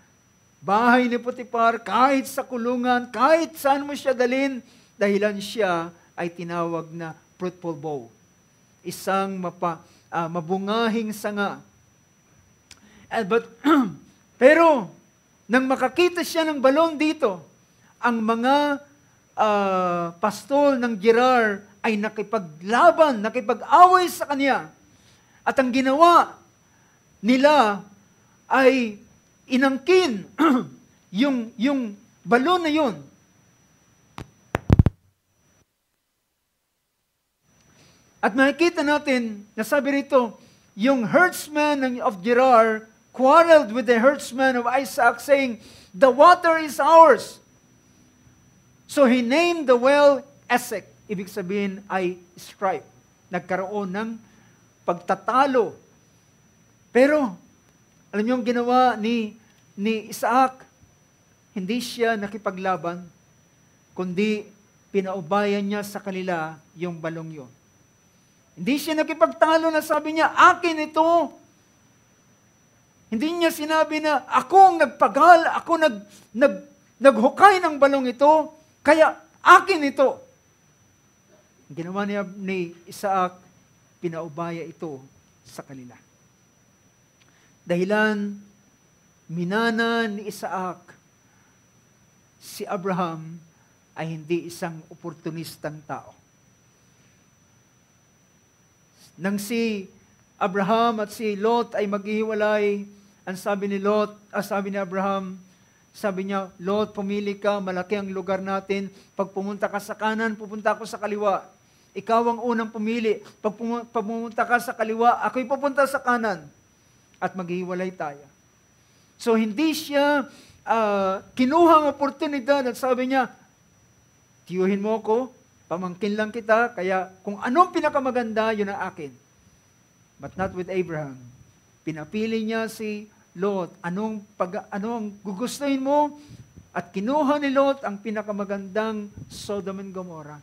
bahay ni Potiphar, kahit sa kulungan, kahit saan mo siya dalhin, dahilan siya ay tinawag na fruitful bough. Isang mabungahing sanga. Pero, nang makakita siya ng balon dito, ang mga pastol ng Gerar ay nakipaglaban, nakipag-away sa kanya. At ang ginawa nila ay inangkin yung balon na yun. At makikita natin, nasabi rito, yung herdsman of Gerar quarreled with the herdsman of Isaac, saying, "The water is ours." So he named the well Esek. Ibig sabihin ay strife. Nagkaroon ng pagtatalo. Pero, alam niyo ang ginawa ni Isaac? Hindi siya nakipaglaban, kundi pinaubayan niya sa kanila yung balong yun. Hindi siya nakipagtalo na sabi niya, akin ito. Hindi niya sinabi na, ako ang nagpagal, ako naghukay ng balong ito, kaya akin ito. Ang ginawa ni Isaac, pinaubaya ito sa kanila. Dahilan, minana ni Isaac, si Abraham ay hindi isang oportunistang tao. Nang si Abraham at si Lot ay maghihiwalay, ang sabi ni Abraham, sabi niya, Lot, pumili ka, malaki ang lugar natin. Pag pumunta ka sa kanan, pupunta ako sa kaliwa. Ikaw ang unang pumili. Pag pumunta ka sa kaliwa, ako'y pupunta sa kanan. At maghihiwalay tayo. So hindi siya kinuha ang oportunidad at sabi niya, tiyuhin mo ako, pamangkin lang kita, kaya kung anong pinakamaganda, yun ang akin. But not with Abraham. Pinapili niya si Lot, anong gugustuhin mo? At kinuha ni Lot ang pinakamagandang Sodom and Gomorrah.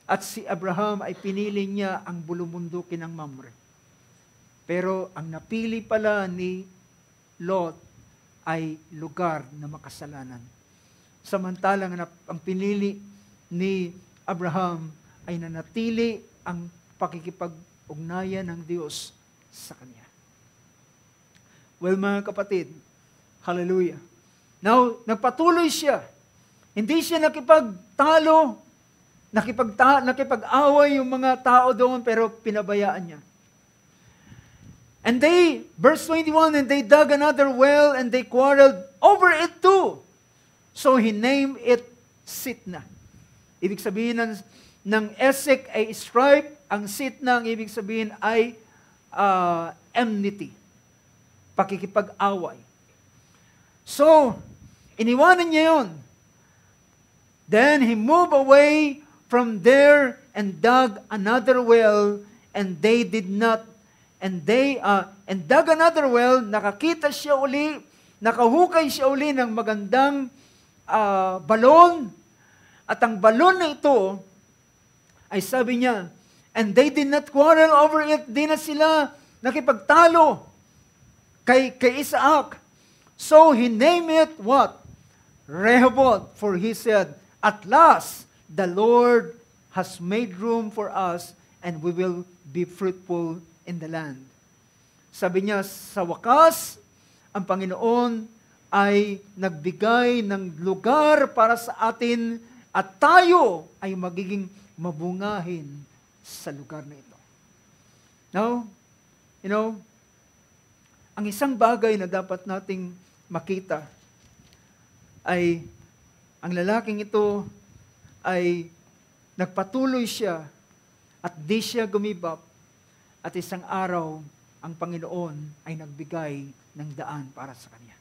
At si Abraham ay pinili niya ang bulumundukin ng Mamre. Pero ang napili pala ni Lot ay lugar na makasalanan. Samantalang ang pinili ni Abraham ay nanatili ang pakikipag-ugnayan ng Diyos sa kanya. Well, mga kapatid, hallelujah. Now, nagpatuloy siya. Hindi siya nakipagtalo, nakipag-away yung mga tao doon, pero pinabayaan niya. And verse 21, and they dug another well, and they quarreled over it too. So he named it Sitna. Ibig sabihin ng Esek ay strife, ang Sitna, ang ibig sabihin ay enmity, pakikipag-away. So, iniwanan niya yun. Then he moved away from there and dug another well, and dug another well, nakakita siya uli, nakahukay siya uli ng magandang balon. At ang balon na ito, ay sabi niya, and they did not quarrel over it, di na sila nakipagtalo kay Isaac. So he named it what? Rehoboth, for he said, at last, the Lord has made room for us, and we will be fruitful in the land. Sabi niya, sa wakas, ang Panginoon ay nagbigay ng lugar para sa atin, at tayo ay magiging mabungahin sa lugar na ito. Now, ang isang bagay na dapat nating makita ay ang lalaking ito ay nagpatuloy siya at di siya gumibap, at isang araw ang Panginoon ay nagbigay ng daan para sa kanya.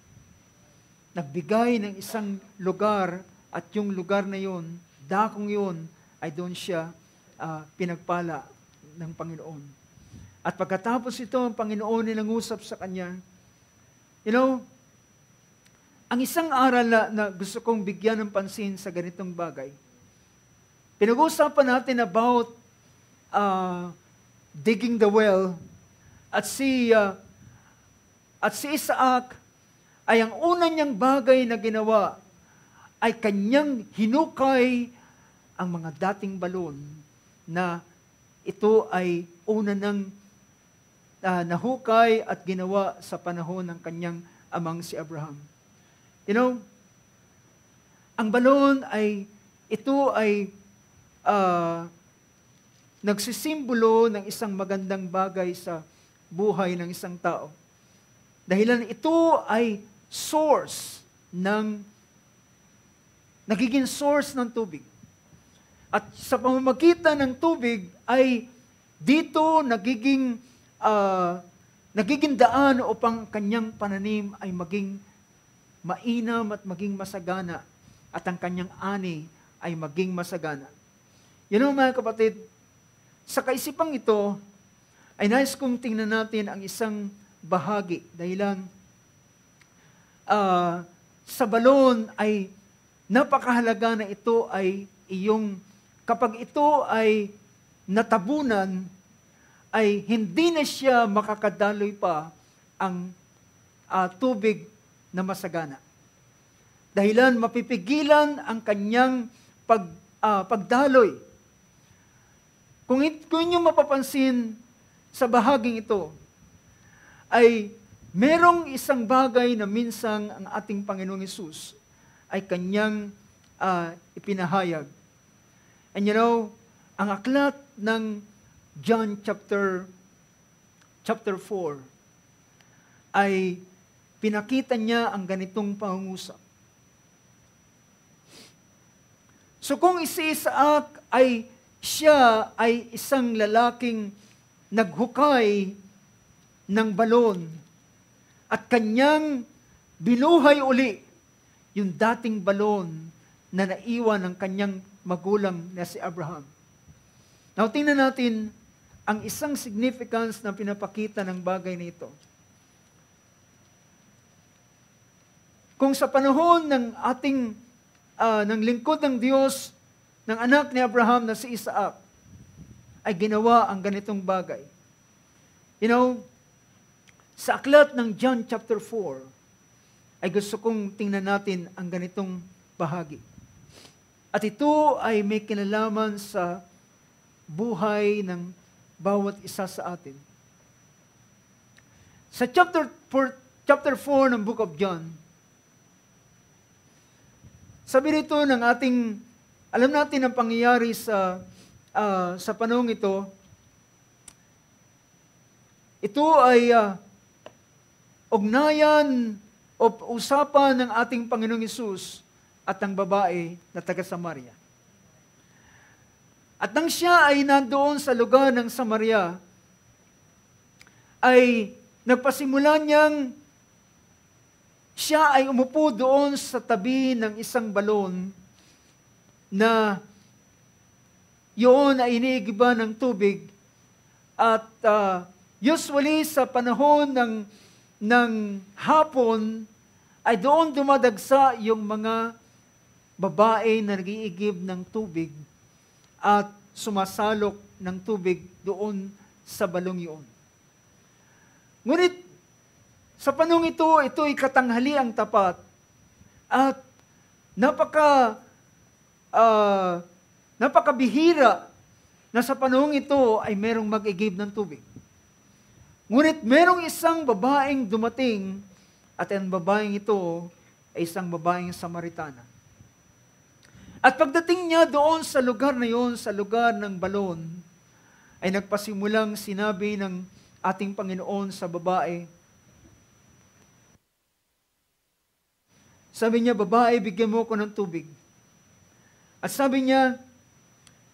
Nagbigay ng isang lugar, at yung lugar na yun, dakong yun, ay doon siya pinagpala ng Panginoon. At pagkatapos ito, ang Panginoon ay nangusap sa kanya. Ang isang aral na gusto kong bigyan ng pansin sa ganitong bagay, pinag-uusapan natin about digging the well, at si Isaac ay ang una niyang bagay na ginawa ay kanyang hinukay ang mga dating balon na ito ay una ng nahukay at ginawa sa panahon ng kanyang amang si Abraham. You know, ang balon ito ay nagsisimbolo ng isang magandang bagay sa buhay ng isang tao. Dahilan ito ay nagiging source ng tubig. At sa pamamagitan ng tubig ay dito nagiging daan upang kanyang pananim ay maging mainam at maging masagana at ang kanyang ani ay maging masagana. You know, mga kapatid, sa kaisipang ito ay nais kong tingnan natin ang isang bahagi dahilan sa balon ay napakahalaga na ito ay kapag ito ay natabunan, ay hindi na siya makakadaloy pa ang tubig na masagana. Dahilan mapipigilan ang kanyang pagdaloy. Kung inyo mapapansin sa bahaging ito, ay merong isang bagay na minsang ang ating Panginoong Hesus ay kanyang ipinahayag. And you know, ang aklat ng John chapter 4 ay pinakita niya ang ganitong pangungusap. So kung si Isaac siya ay isang lalaking naghukay ng balon at kanyang binuhay uli yung dating balon na naiwan ng kanyang magulang na si Abraham. Now, tingnan natin ang isang significance na pinapakita ng bagay nito. Kung sa panahon ng ng lingkod ng Diyos, ng anak ni Abraham na si Isaac, ay ginawa ang ganitong bagay. You know, sa aklat ng John chapter 4, ay gusto kong tingnan natin ang ganitong bahagi. At ito ay may kinalaman sa buhay ng bawat isa sa atin. Sa chapter 4 ng Book of John, sabi rito ng alam natin ang pangyayari sa panahong ito. Ito ay ugnayan o usapan ng ating Panginoong Hesus at ang babae na taga-Samaria. At nang siya ay nandoon sa lugar ng Samaria, ay nagpasimula niyang siya ay umupo doon sa tabi ng isang balon na yun ay iniigiba ng tubig. At usually sa panahon ng hapon, ay doon dumadagsa yung mga babae na nag-iigib ng tubig at sumasalok ng tubig doon sa balong yun. Ngunit, sa panahon ito'y katanghaliang tapat at napakabihira na sa panahon ito ay merong mag-igib ng tubig. Ngunit merong isang babaeng dumating at ang babaeng ito ay isang babaeng Samaritana. At pagdating niya doon sa lugar na yon, sa lugar ng balon, ay nagpasimulang sinabi ng ating Panginoon sa babae. Sabi niya, babae, bigyan mo ko ng tubig. At sabi niya,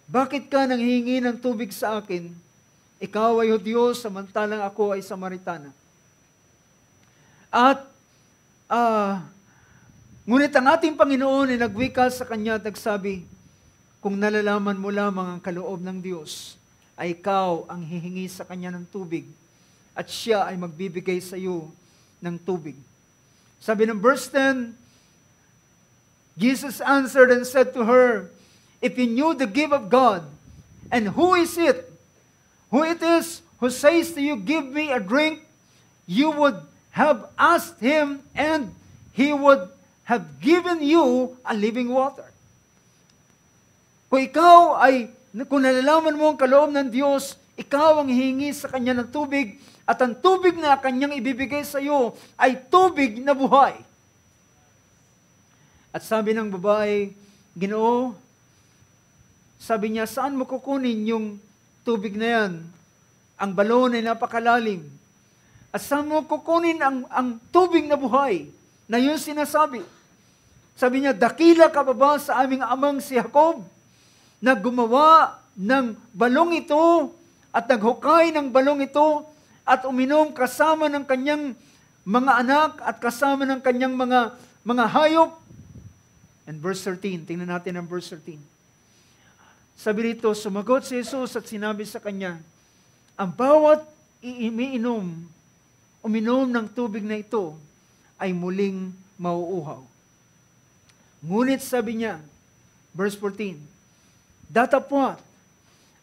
bakit ka nanghihingi ng tubig sa akin? Ikaw ay Hudyo, samantalang ako ay Samaritana. At, ngunit ang ating Panginoon ay nagwika sa kanya at nagsabi, kung nalalaman mo lamang ang kaloob ng Diyos, ay ikaw ang hihingi sa kanya ng tubig at siya ay magbibigay sa iyo ng tubig. Sabi ng verse 10, Jesus answered and said to her, if you knew the gift of God, and who it is who says to you, give me a drink, you would have asked him, and He would have given you a living water. Kung nalalaman mo ang kaloob ng Diyos, ikaw ang hihingi sa Kanya ng tubig, at ang tubig na Kanyang ibibigay sa iyo ay tubig na buhay. At sabi ng babae, Ginoo, sabi niya, saan mo kukunin yung tubig na yan? Ang balon ay napakalalim. At saan mo kukunin ang tubig na buhay? Na yun sinasabi. Sabi niya, dakila ka ba sa aming amang si Jacob na gumawa ng balong ito at naghukay ng balong ito at uminom kasama ng kanyang mga anak at kasama ng kanyang mga hayop? And verse 13, tingnan natin ang verse 13. Sabi rito, sumagot si Jesus at sinabi sa kanya, ang bawat uminom ng tubig na ito ay muling mauuhaw. Ngunit sabi niya, verse 14, datapwat,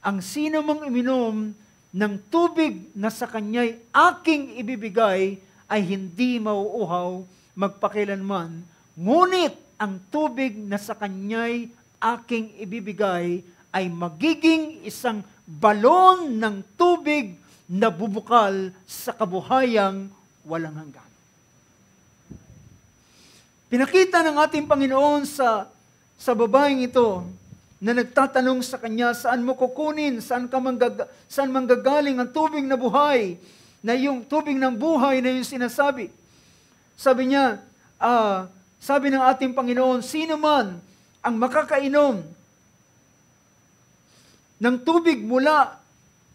ang sino mang uminom ng tubig na sa kanya'y aking ibibigay ay hindi mauuhaw magpakilanman, ngunit ang tubig na sa kanya'y aking ibibigay ay magiging isang balon ng tubig na bubukal sa kabuhayang walang hanggan. Pinakita ng ating Panginoon sa babaeng ito na nagtatanong sa kanya, saan mo kukunin, saan manggagaling ang tubig na buhay, na yung tubig ng buhay na yung sinasabi. Sabi niya, sabi ng ating Panginoon, sino man ang makakainom ng tubig mula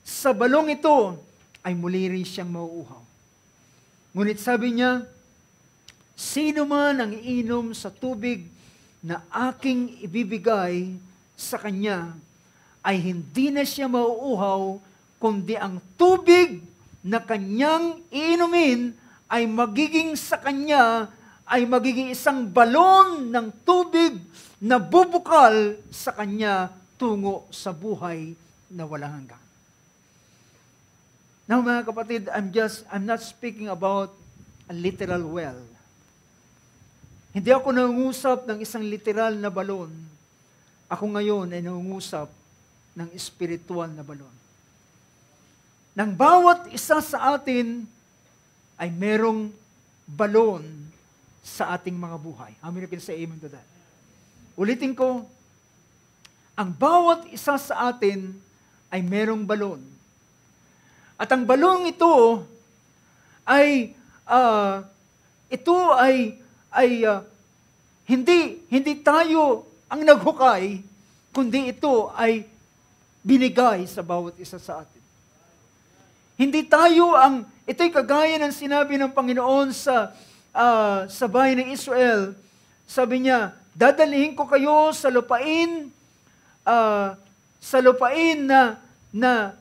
sa balong ito, ay muli rin siyang mauuhaw. Ngunit sabi niya, sino man ang iinom sa tubig na aking ibibigay sa kanya, ay hindi na siya mauuhaw, kundi ang tubig na kanyang iinumin ay magiging sa kanya, ay magiging isang balon ng tubig na bubukal sa kanya tungo sa buhay na walang hanggan. Now mga kapatid, I'm not speaking about a literal well. Hindi ako nangungusap ng isang literal na balon. Ako ngayon ay nangungusap ng espiritual na balon. Nang bawat isa sa atin ay merong balon sa ating mga buhay. How many can say amen to that? Ulitin ko, ang bawat isa sa atin ay merong balon. At ang balon ito ay hindi tayo ang naghukay, kundi ito ay binigay sa bawat isa sa atin. Hindi tayo ito'y kagaya ng sinabi ng Panginoon sa bayan ng Israel. Sabi niya, dadalhin ko kayo sa lupain na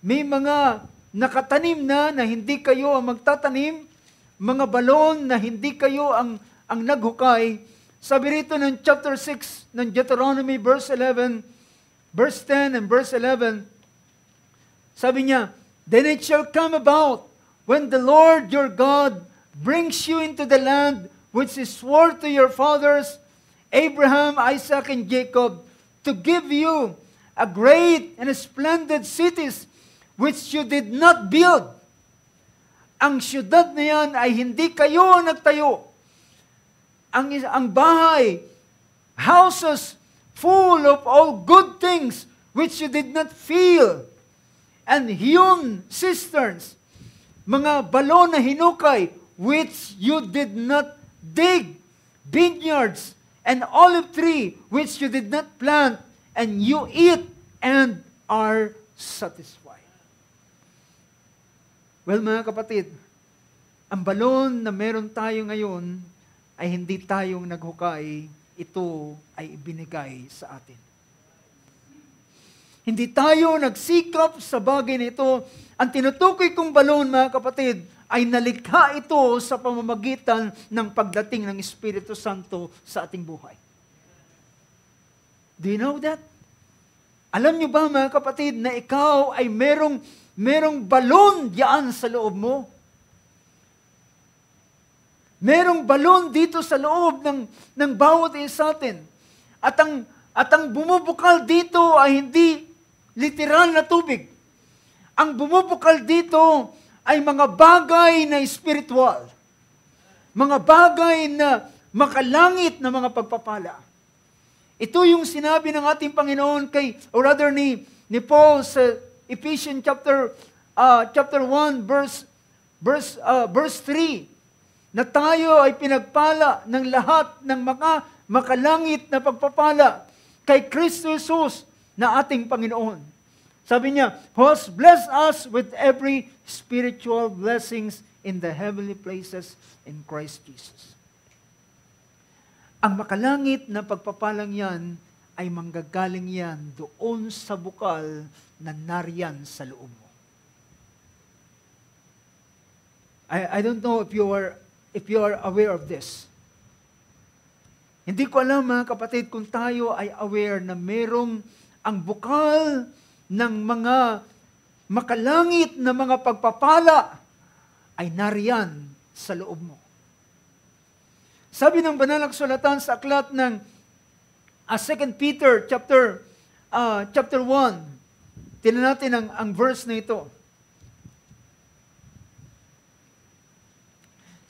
may mga nakatanim na hindi kayo ang magtatanim, mga balon na hindi kayo ang naghukay. Sabi rito ng chapter 6 ng Deuteronomy verse 11, verse 10 and verse 11, sabi niya, then it shall come about when the Lord your God brings you into the land which he swore to your fathers, Abraham, Isaac, and Jacob, to give you a great and splendid cities which you did not build. Ang syudad na yan ay hindi kayo nagtayo. Ang bahay, houses full of all good things which you did not fill, and hewn cisterns, mga balon na hinukay which you did not dig, vineyards, and olive tree which you did not plant, and you eat and are satisfied. Well, mga kapatid, ang balon na meron tayo ngayon ay hindi tayong naghukay, ito ay ibinigay sa atin. Hindi tayo nagsikap sa bagay na ito. Ang tinutukoy kong balon, mga kapatid, ay nalikha ito sa pamamagitan ng pagdating ng Espiritu Santo sa ating buhay. Do you know that? Alam niyo ba, mga kapatid, na ikaw ay merong balon diyan sa loob mo? Merong balon dito sa loob ng bawat isa sa atin. At ang bumubukal dito ay hindi literal na tubig. Ang bumubukal dito ay mga bagay na spiritual. Mga bagay na makalangit na mga pagpapala. Ito yung sinabi ng ating Panginoon ni Paul sa Ephesians chapter 1 verse 3, na tayo ay pinagpala ng lahat ng mga makalangit na pagpapala kay Kristo Jesus na ating Panginoon. Sabi niya, who has blessed us with every spiritual blessings in the heavenly places in Christ Jesus. Ang makalangit na pagpapalang yan ay manggagaling yan doon sa bukal na nariyan sa loob mo. I don't know if you are aware of this. Hindi ko alam mga kapatid kung tayo ay aware na merong ang bukal ng mga makalangit na mga pagpapala ay nariyan sa loob mo. Sabi ng banal na kasulatan sa aklat ng 2 Peter chapter 1. Tingnan natin ang verse na ito.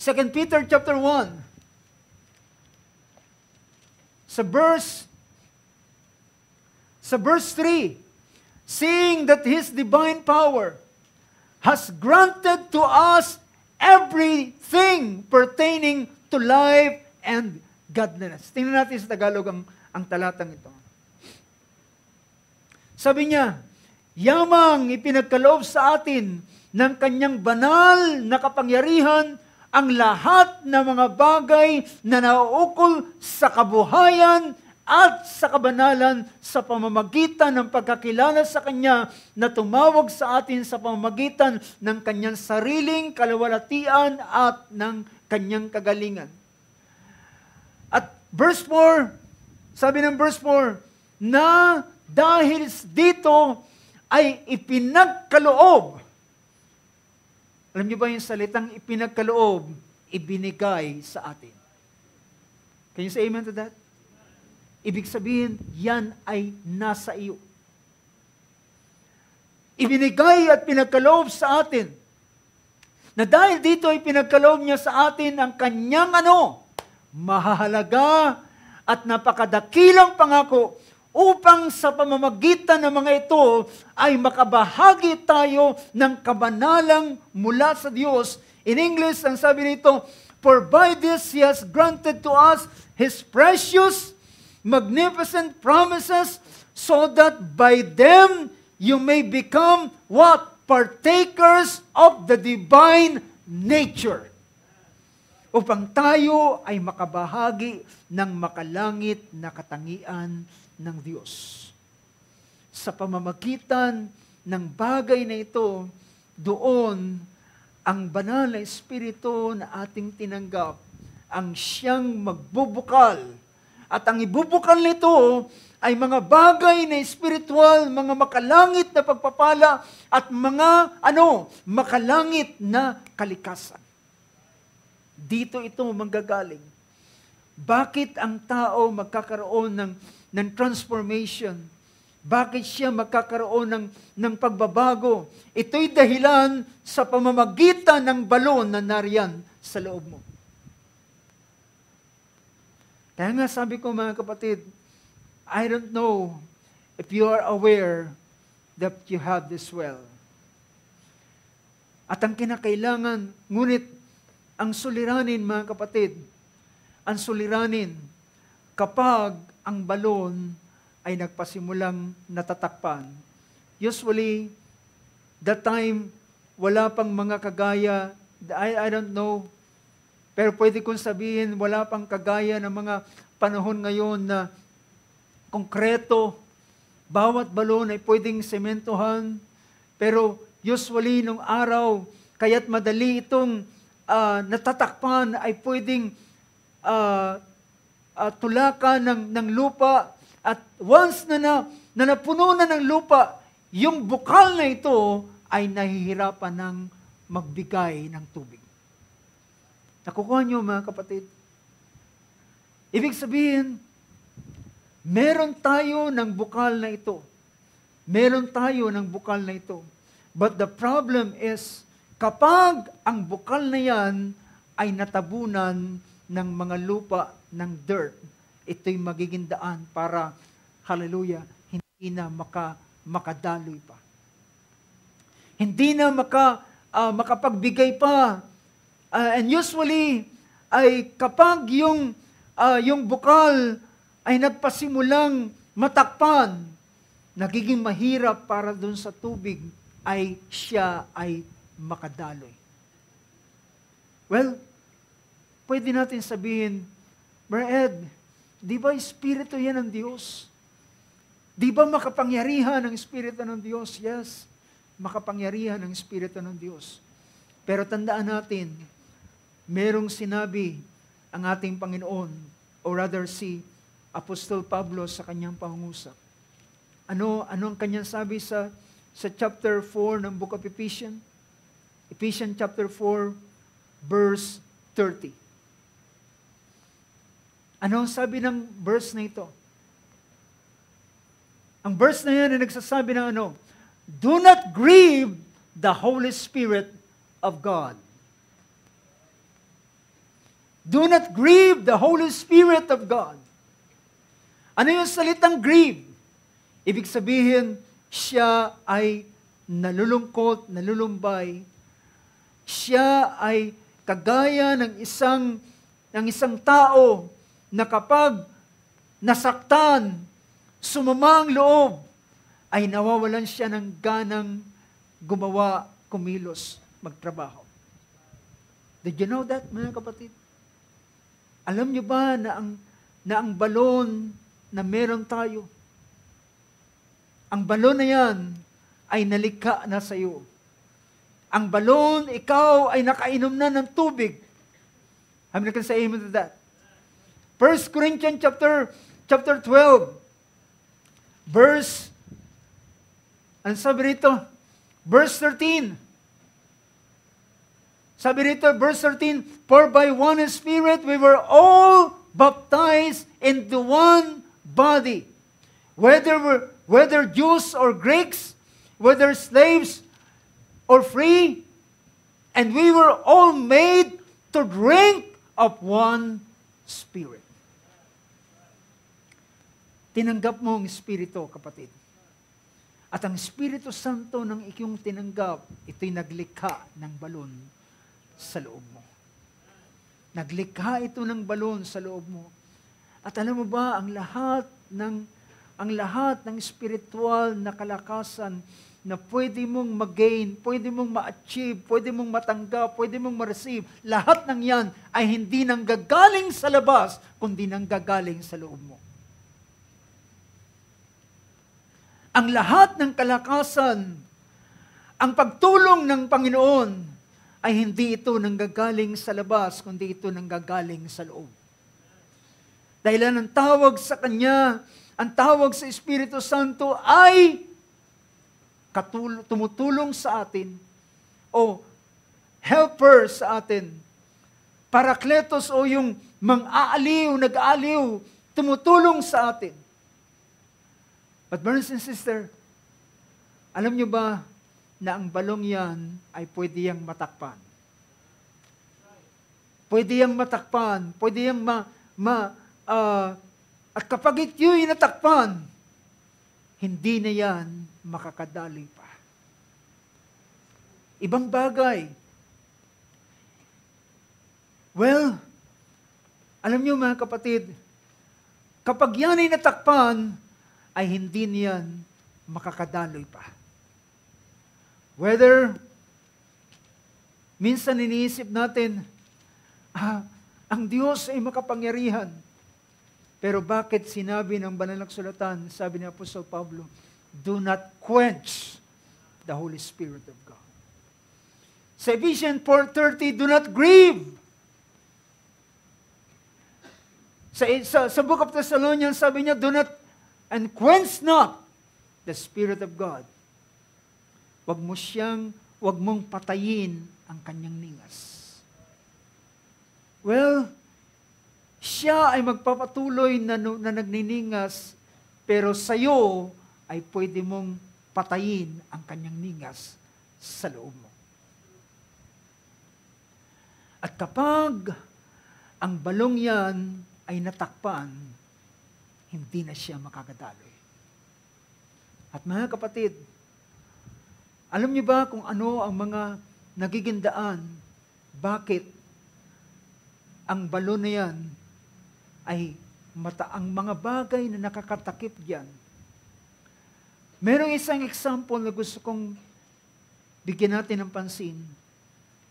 2 Peter chapter 1. Sa verse 3, seeing that His divine power has granted to us everything pertaining to life and godliness. Tingnan natin sa Tagalog ang talatang ito. Sabi niya, yamang ipinagkaloob sa atin ng kanyang banal na kapangyarihan ang lahat ng mga bagay na nauukol sa kabuhayan at sa kabanalan sa pamamagitan ng pagkakilala sa Kanya na tumawag sa atin sa pamamagitan ng Kanyang sariling kalawalatian at ng Kanyang kagalingan. At verse 4, sabi ng verse 4, na dahil dito ay ipinagkaloob. Alam niyo ba yung salitang ipinagkaloob, ibinigay sa atin? Can you say amen to that? Ibig sabihin, yan ay nasa iyo. Ibinigay at pinagkaloob sa atin. Na dahil dito ay pinagkaloob niya sa atin ang kanyang mahahalaga at napakadakilang pangako upang sa pamamagitan ng mga ito ay makabahagi tayo ng kabanalang mula sa Diyos. In English, ang sabi nito, for by this He has granted to us His precious, magnificent promises, so that by them you may become what? Partakers of the divine nature. Upang tayo ay makabahagi ng makalangit na katangian ng Diyos. Sa pamamagitan ng bagay na ito, doon ang banal na Espiritu na ating tinanggap, ang siyang magbubukal. At ang ibubukal nito ay mga bagay na espiritual, mga makalangit na pagpapala, at mga makalangit na kalikasan. Dito ito manggagaling. Bakit ang tao magkakaroon ng transformation? Bakit siya magkakaroon ng pagbabago? Ito'y dahilan sa pamamagitan ng balon na nariyan sa loob mo. Kaya nga sabi ko mga kapatid, I don't know if you are aware that you have this well. At ang kinakailangan, ngunit ang suliranin mga kapatid, ang suliranin kapag ang balon ay nagpasimulang natatakpan. Usually, that time, wala pang mga kagaya, I don't know, pero pwede kong sabihin, wala pang kagaya ng mga panahon ngayon na konkreto, bawat balon ay pwedeng sementohan, pero usually nung araw, kaya't madali itong natatakpan ay pwedeng tulakan ng lupa, at once na napuno na ng lupa, yung bukal na ito ay nahihirapan ng magbigay ng tubig. Nakukuha niyo mga kapatid? Ibig sabihin, meron tayo ng bukal na ito. Meron tayo ng bukal na ito. But the problem is, kapag ang bukal na yan ay natabunan ng mga lupa, ng dirt, ito'y magiging daan para, hallelujah, hindi na makadaloy pa. Hindi na makapagbigay pa. And usually, ay kapag yung bukal ay nagpasimulang matakpan, nagiging mahirap para dun sa tubig ay siya ay makadaloy. Well, pwede natin sabihin, Brother Ed, di ba Espiritu yan ng Diyos? Di ba makapangyarihan ang Espiritu ng Diyos? Yes, makapangyarihan ang Espiritu ng Diyos. Pero tandaan natin, merong sinabi ang ating Panginoon, or rather si Apostol Pablo sa kanyang pangungusap. Ano ang kanyang sabi sa chapter 4 ng Book of Ephesians? Ephesians chapter 4, verse 30. Ano ang sabi ng verse na ito? Ang verse na yan ay nagsasabi ng ano? Do not grieve the Holy Spirit of God. Do not grieve the Holy Spirit of God. Ano yung salitang grieve? Ibig sabihin, siya ay nalulungkot, nalulumbay. Siya ay kagaya ng isang tao na kapag nasaktan, sumama ang loob, ay nawawalan siya ng ganang gumawa, kumilos, magtrabaho. Did you know that, mga kapatid? Alam niyo ba na ang balon na meron tayo, ang balon na yan ay nalikha na sa iyo. Ang balon, ikaw ay nakainom na ng tubig. How many can say amen to that? 1 Corinthians chapter 12, verse, ano sabi rito? Verse 13. Sabi rito, verse 13, for by one Spirit we were all baptized into one body. Whether Jews or Greeks, whether slaves or free, and we were all made to drink of one Spirit. Tinanggap mo ang Espiritu, kapatid. At ang Espiritu Santo ng iyong tinanggap, ito'y naglikha ng balon sa loob mo. Naglikha ito ng balon sa loob mo. At alam mo ba, ang lahat ng spiritual na kalakasan na pwede mong mag-gain, pwede mong ma-achieve, pwede mong matanggap, pwede mong ma-receive, lahat ng yan ay hindi nanggagaling sa labas, kundi nanggagaling sa loob mo. Ang lahat ng kalakasan, ang pagtulong ng Panginoon, ay hindi ito nanggagaling sa labas, kundi ito nanggagaling sa loob. Dahil ang tawag sa Kanya, ang tawag sa Espiritu Santo ay tumutulong sa atin o helper sa atin. Parakletos o yung mang-aaliw, nag-aaliw, tumutulong sa atin. But brothers and sisters, alam nyo ba na ang balong yan ay pwede yang matakpan? Pwede yang matakpan, pwede yang at kapag ito'y natakpan, hindi na yan makakadali pa. Ibang bagay. Well, alam niyo mga kapatid, kapag yan ay natakpan, ay hindi niyan makakadaloy pa. Whether, minsan iniisip natin, ang Diyos ay makapangyarihan. Pero bakit sinabi ng banal na kasulatan, sabi ni Apostol Pablo, do not quench the Holy Spirit of God. Sa Ephesians 4:30, do not grieve. Sa Book of Thessalonians, sabi niya, do not and quench not the Spirit of God. Wag mong patayin ang kanyang ningas. Well, siya ay magpapatuloy na nagniningas, pero sa'yo ay pwede mong patayin ang kanyang ningas sa loob mo. At kapag ang balong yan ay natakpan, hindi na siya makakadaloy. At mga kapatid, alam niyo ba kung ano ang mga nagiging daan? Bakit ang balon na yan ay ang mga bagay na nakakatakip diyan? Merong isang example na gusto kong bigyan natin ng pansin.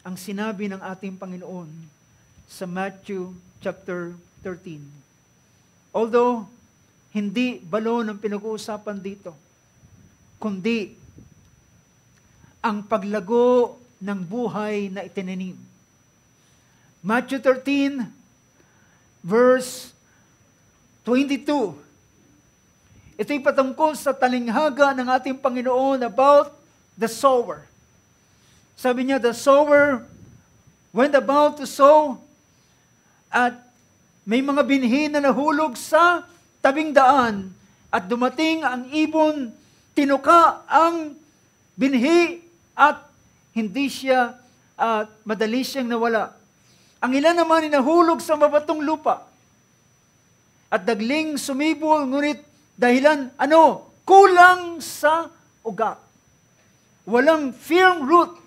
Ang sinabi ng ating Panginoon sa Matthew chapter 13. Although, hindi balon ang pinag-uusapan dito, kundi ang paglago ng buhay na itinanim. Matthew 13, verse 22. Ito'y patungkol sa talinghaga ng ating Panginoon about the sower. Sabi niya, the sower went about to sow at may mga binhi na nahulog sa tabing daan at dumating ang ibon, tinuka ang binhi at hindi siya madali siyang nawala. Ang ilan naman ay nahulog sa mabatong lupa at dagling sumibol, ngunit dahilan, kulang sa ugat. Walang firm root.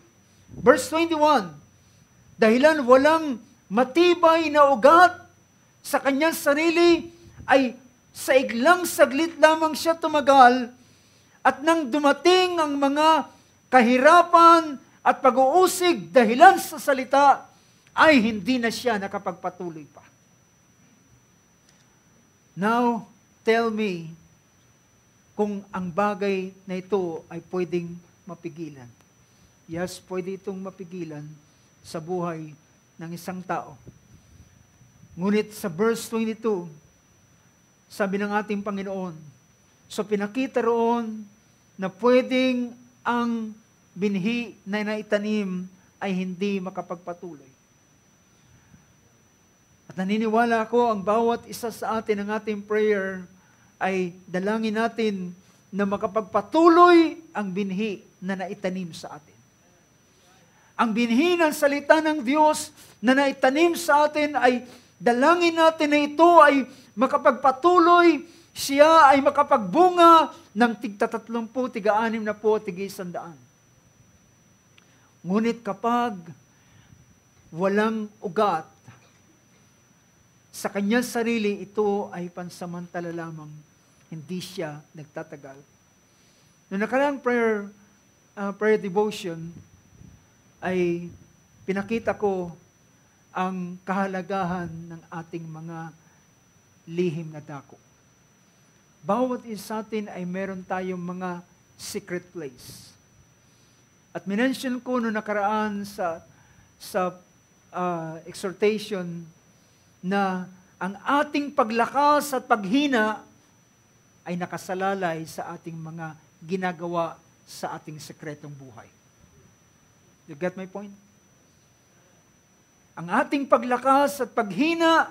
Verse 21, dahilan walang matibay na ugat sa kanyang sarili, ay sa iglang saglit lamang siya tumagal, at nang dumating ang mga kahirapan at pag-uusig dahilan sa salita, ay hindi na siya nakapagpatuloy pa. Now, tell me, kung ang bagay na ito ay pwedeng mapigilan. Yes, pwede itong mapigilan sa buhay ng isang tao. Ngunit sa verse 22, sabi ng ating Panginoon, so pinakita roon na pwedeng ang binhi na naitanim ay hindi makapagpatuloy. At naniniwala ako ang bawat isa sa atin ng ating prayer ay dalangin natin na makapagpatuloy ang binhi na naitanim sa atin. Ang binhi ng salita ng Diyos na naitanim sa atin ay dalangin natin na ito ay makapagpatuloy, siya ay makapagbunga ng tig-30, tig-60, tig-100. Ngunit kapag walang ugat sa kanyang sarili, ito ay pansamantala lamang, hindi siya nagtatagal. Noong nakaraang prayer devotion, ay pinakita ko ang kahalagahan ng ating mga lihim na dako. Bawat isa sa atin ay meron tayong mga secret place. At minention ko noong nakaraan sa exhortation na ang ating paglakas at paghina ay nakasalalay sa ating mga ginagawa sa ating sekretong buhay. You get my point? Ang ating paglakas at paghina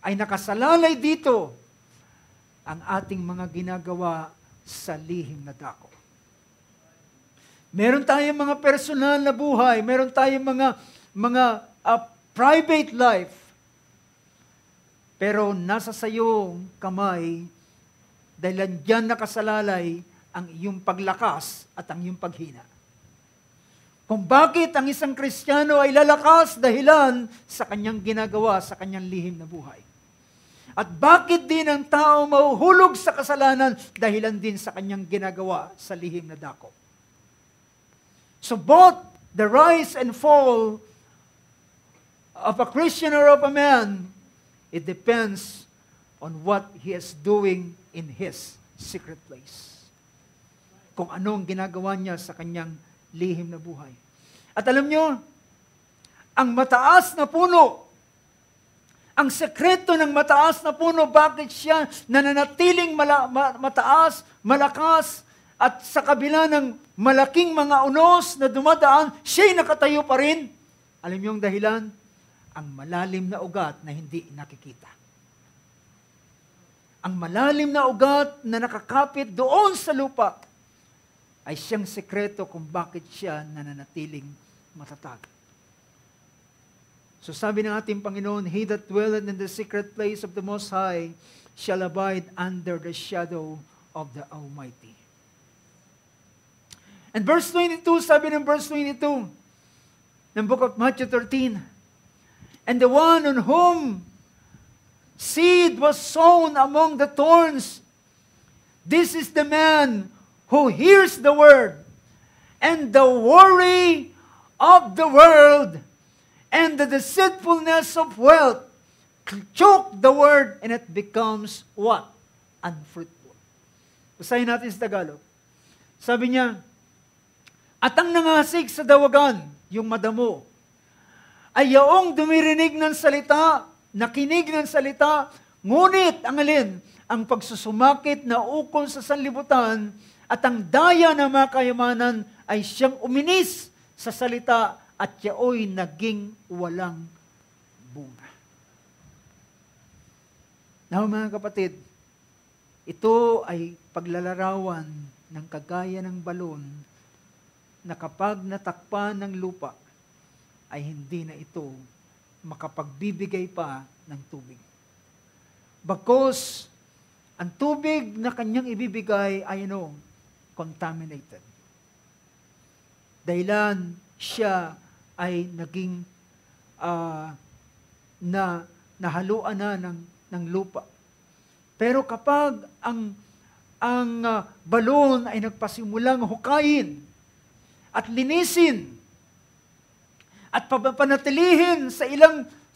ay nakasalalay dito ang ating mga ginagawa sa lihim na dako. Meron tayong mga personal na buhay, meron tayong mga private life. Pero nasa sayong kamay, dahil diyan nakasalalay ang iyong paglakas at ang iyong paghina. Kung bakit ang isang Kristiyano ay lalakas dahilan sa kanyang ginagawa, sa kanyang lihim na buhay. At bakit din ang tao mahuhulog sa kasalanan dahilan din sa kanyang ginagawa sa lihim na dako. So both the rise and fall of a Christian or of a man, it depends on what he is doing in his secret place. Kung anong ginagawa niya sa kanyang lihim na buhay. At alam nyo, ang mataas na puno, ang sekreto ng mataas na puno, bakit siya nananatiling mataas, malakas, at sa kabila ng malaking mga unos na dumadaan, siya'y nakatayo pa rin. Alam niyo yung dahilan? ang malalim na ugat na hindi nakikita. Ang malalim na ugat na nakakapit doon sa lupa ay siyang sekreto kung bakit siya nananatiling matatag. So sabi ng ating Panginoon, He that dwelleth in the secret place of the Most High shall abide under the shadow of the Almighty. And verse 22, sabi ng verse 22 ng book of Matthew 13, and the one on whom seed was sown among the thorns, this is the man who hears the word, and the worry of the world and the deceitfulness of wealth choke the word, and it becomes what? Unfruitful. Basahin natin sa Tagalog. Sabi niya, at ang nangasik sa dawagan, yung madamo, ay yaong dumirinig ng salita, nakinig ng salita, ngunit ang alin? Ang pagsusumakit na ukol sa sanlibutan at ang daya ng mga kayamanan ay siyang uminis sa salita at yaoy naging walang bunga. Now mga kapatid, ito ay paglalarawan ng kagaya ng balon na kapag natakpan ng lupa ay hindi na ito makapagbibigay pa ng tubig. Bagkus, ang tubig na kanyang ibibigay ay contaminated. Dahilan siya ay naging nahaluan na ng lupa. Pero kapag ang balon ay nagpasimulang hukayin at linisin at papanatilihin sa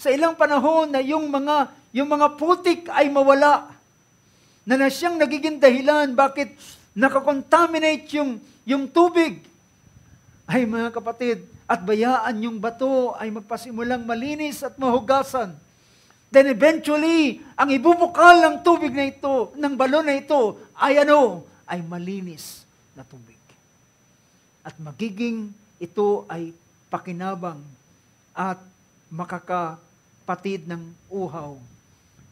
ilang panahon na yung mga putik ay mawala, na siyang nagiging dahilan bakit nakakontaminate yung tubig, ay mga kapatid, at bayaan yung bato ay magpasimulang malinis at mahugasan. Then eventually, ang ibubukal ng tubig na ito, ng balon na ito, ay ay malinis na tubig. At magiging ito ay pakinabang at makakapatid ng uhaw.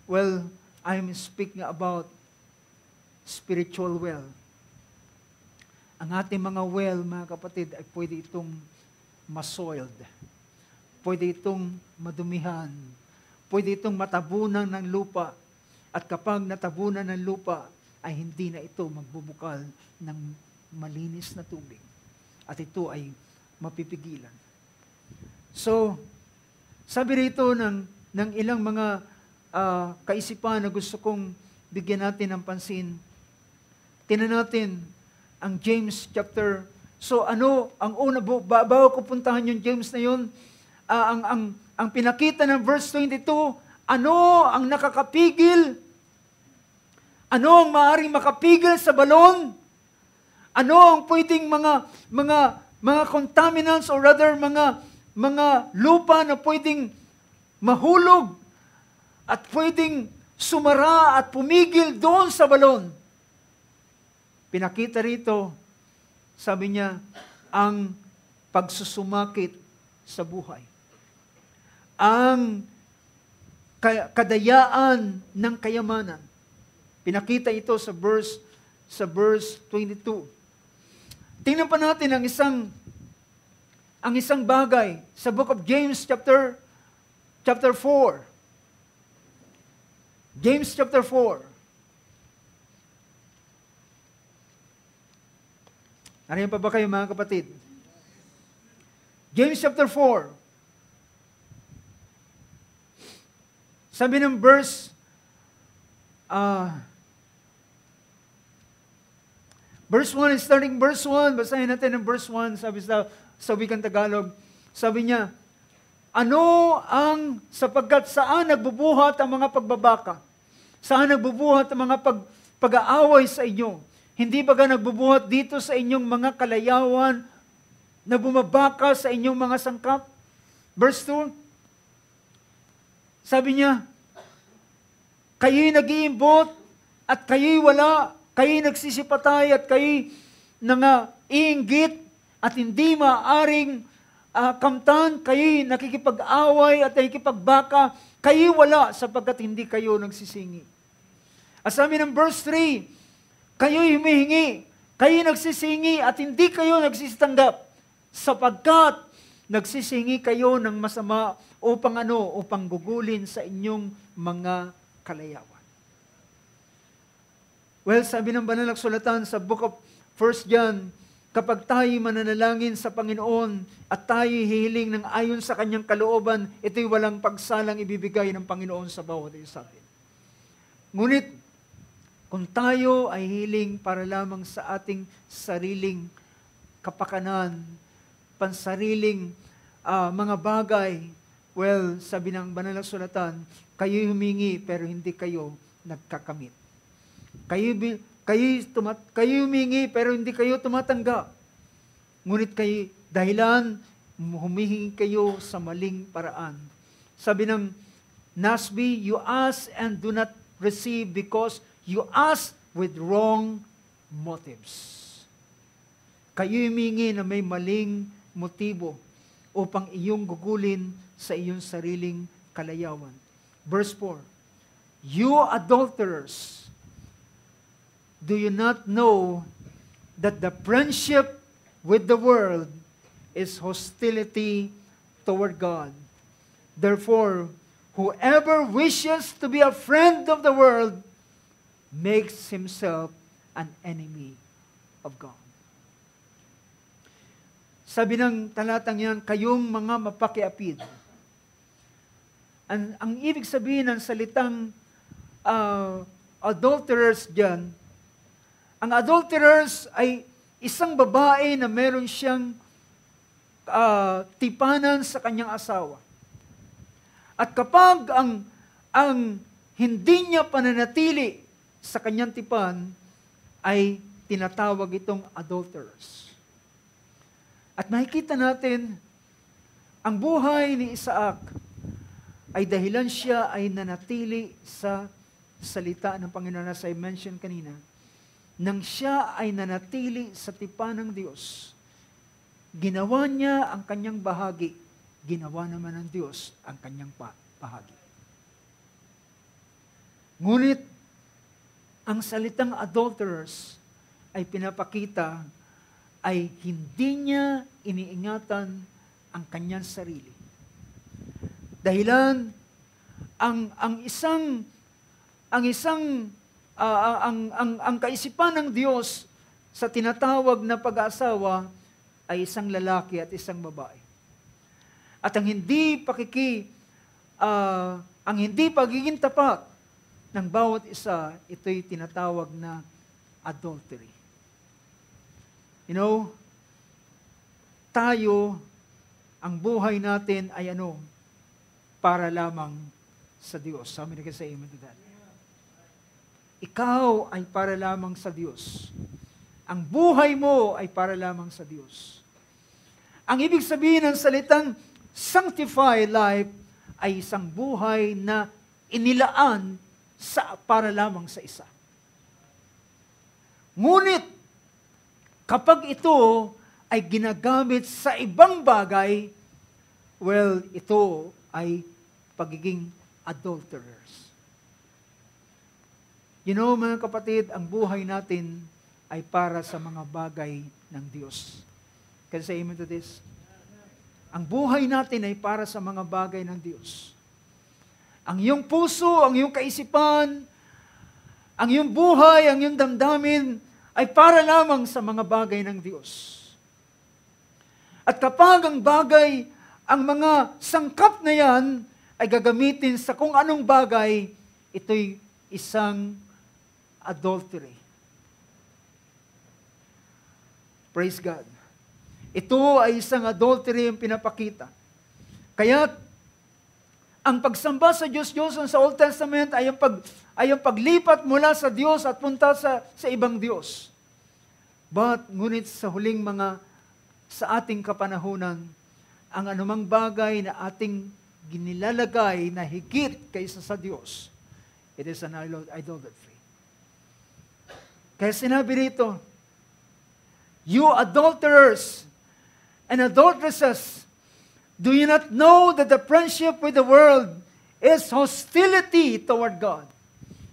Well, I'm speaking about spiritual well. Ang ating mga well, mga kapatid, ay pwede itong masoiled. Pwede itong madumihan. Pwede itong matabunan ng lupa. At kapag natabunan ng lupa, ay hindi na ito magbubukal ng malinis na tubig. At ito ay mapipigilan. So, sabi rito ng ilang mga kaisipan na gusto kong bigyan natin ng pansin. Tingnan natin ang James chapter. So ang una, bago ko puntahan yung James na yun, ang pinakita ng verse 22, ano ang nakakapigil? Ano ang maaaring makapigil sa balon? Ano ang pwedeng mga contaminants or rather mga lupa na pwedeng mahulog at pwedeng sumara at pumigil doon sa balon? Pinakita rito, sabi niya, ang pagsusumakit sa buhay. Ang kadayaan ng kayamanan. Pinakita ito sa verse 22. Tingnan pa natin ang isang bagay sa book of James chapter 4. James chapter 4. Nariyan pa ba kayo mga kapatid? James chapter 4. Sabi ng verse 1, starting verse 1, basahin natin ang verse 1, sabi sa wikang Tagalog, sabi niya, sapagkat saan nagbubuhat ang mga pagbabaka? Saan nagbubuhat ang mga pag-aaway sa inyo? Hindi ba nagbubuhat dito sa inyong mga kalayawan na bumabaka sa inyong mga sangkap? Verse 2, sabi niya, kayo'y nag-iimbot at kayo'y wala, kayo'y nagsisipatay at kayo'y iinggit at hindi maaring kamtan, kayo'y nakikipag-away at nakikipagbaka, kayo'y wala sapagkat hindi kayo nagsisingi. At sabi ng verse 3, kayo'y humihingi, kayo'y nagsisingi at hindi kayo nagsisitanggap sapagkat nagsisingi kayo ng masama upang gugulin sa inyong mga kalayawan. Well, sabi ng banal na kasulatan sa book of 1 John, kapag tayo mananalangin sa Panginoon at tayo hihiling ng ayon sa kanyang kalooban, ito'y walang pagsalang ibibigay ng Panginoon sa bawat isa sa atin. Ngunit, kung tayo ay hiling para lamang sa ating sariling kapakanan, pansariling mga bagay, well, sabi ng banal na kasulatan, kayo'y humingi pero hindi kayo nagkakamit. Kayo humingi pero hindi kayo tumatanggap. Ngunit kayo, dahilan humihingi kayo sa maling paraan. Sabi ng NASB, you ask and do not receive because you ask with wrong motives. Kayo humingi na may maling motibo upang iyong gugulin sa iyong sariling kalayawan. Verse 4, you adulterers, do you not know that the friendship with the world is hostility toward God? Therefore, whoever wishes to be a friend of the world makes himself an enemy of God. Sabi ng talatang yan, kayong mga mapakiapid. Ang ibig sabihin ng salitang adulterers dyan, ang adulterers ay isang babae na meron siyang tipanan sa kanyang asawa. At kapag ang hindi niya pananatili sa kanyang tipan, ay tinatawag itong adulterers. At makikita natin, ang buhay ni Isaac ay dahilan siya ay nanatili sa salita ng Panginoon na I mentioned kanina, nang siya ay nanatili sa tipan ng Diyos, ginawa niya ang kanyang bahagi, ginawa naman ng Diyos ang kanyang bahagi. Ngunit, ang salitang adulterers ay pinapakita ay hindi niya iniingatan ang kanyang sarili. Dahilan, ang kaisipan ng Diyos sa tinatawag na pag-aasawa ay isang lalaki at isang babae. At ang hindi pagiging tapat ng bawat isa, ito'y tinatawag na adultery. You know, tayo, ang buhay natin ay para lamang sa Diyos. Sabi na kasi amen to that. Ikaw ay para lamang sa Diyos. Ang buhay mo ay para lamang sa Diyos. Ang ibig sabihin ng salitang sanctified life ay isang buhay na inilaan para lamang sa isa. Ngunit, kapag ito ay ginagamit sa ibang bagay, well, ito ay pagiging adulterers. You know, mga kapatid, ang buhay natin ay para sa mga bagay ng Diyos. Can you say amen to this? Ang buhay natin ay para sa mga bagay ng Diyos. Ang iyong puso, ang iyong kaisipan, ang iyong buhay, ang iyong damdamin, ay para lamang sa mga bagay ng Diyos. At kapag ang bagay, ang mga sangkap na yan, ay gagamitin sa kung anong bagay, ito'y isang adultery. Praise God. Ito ay isang adultery ang pinapakita. Kaya, ang pagsamba sa Diyos sa Old Testament ay ang paglipat mula sa Diyos at punta sa ibang Diyos. Ngunit sa huling sa ating kapanahunan, ang anumang bagay na ating ginilalagay na higit kaysa sa Diyos, it is an idolatry. Kaya sinabi rito, you adulterers and adulteresses, Do you not know that the friendship with the world is hostility toward God?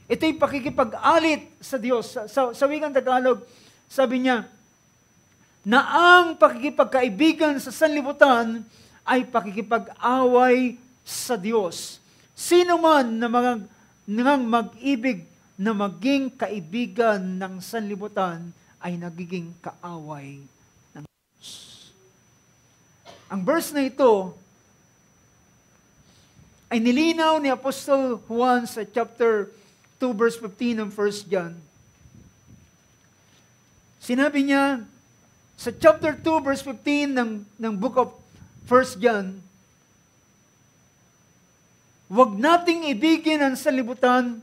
Ito'y pakikipag-alit sa Diyos. Sa wikang Tagalog, sabi niya, na ang pakikipagkaibigan sa sanlibutan ay pakikipag-away sa Diyos. Sino man na nang mag-ibig na maging kaibigan ng sanlibutan ay nagiging kaaway ng Diyos. Ang verse na ito ay nilinaw ni Apostol Juan sa chapter 2 verse 15 ng 1 John. Sinabi niya sa chapter 2 verse 15 ng book of 1 John, huwag nating ibigin ang sanlibutan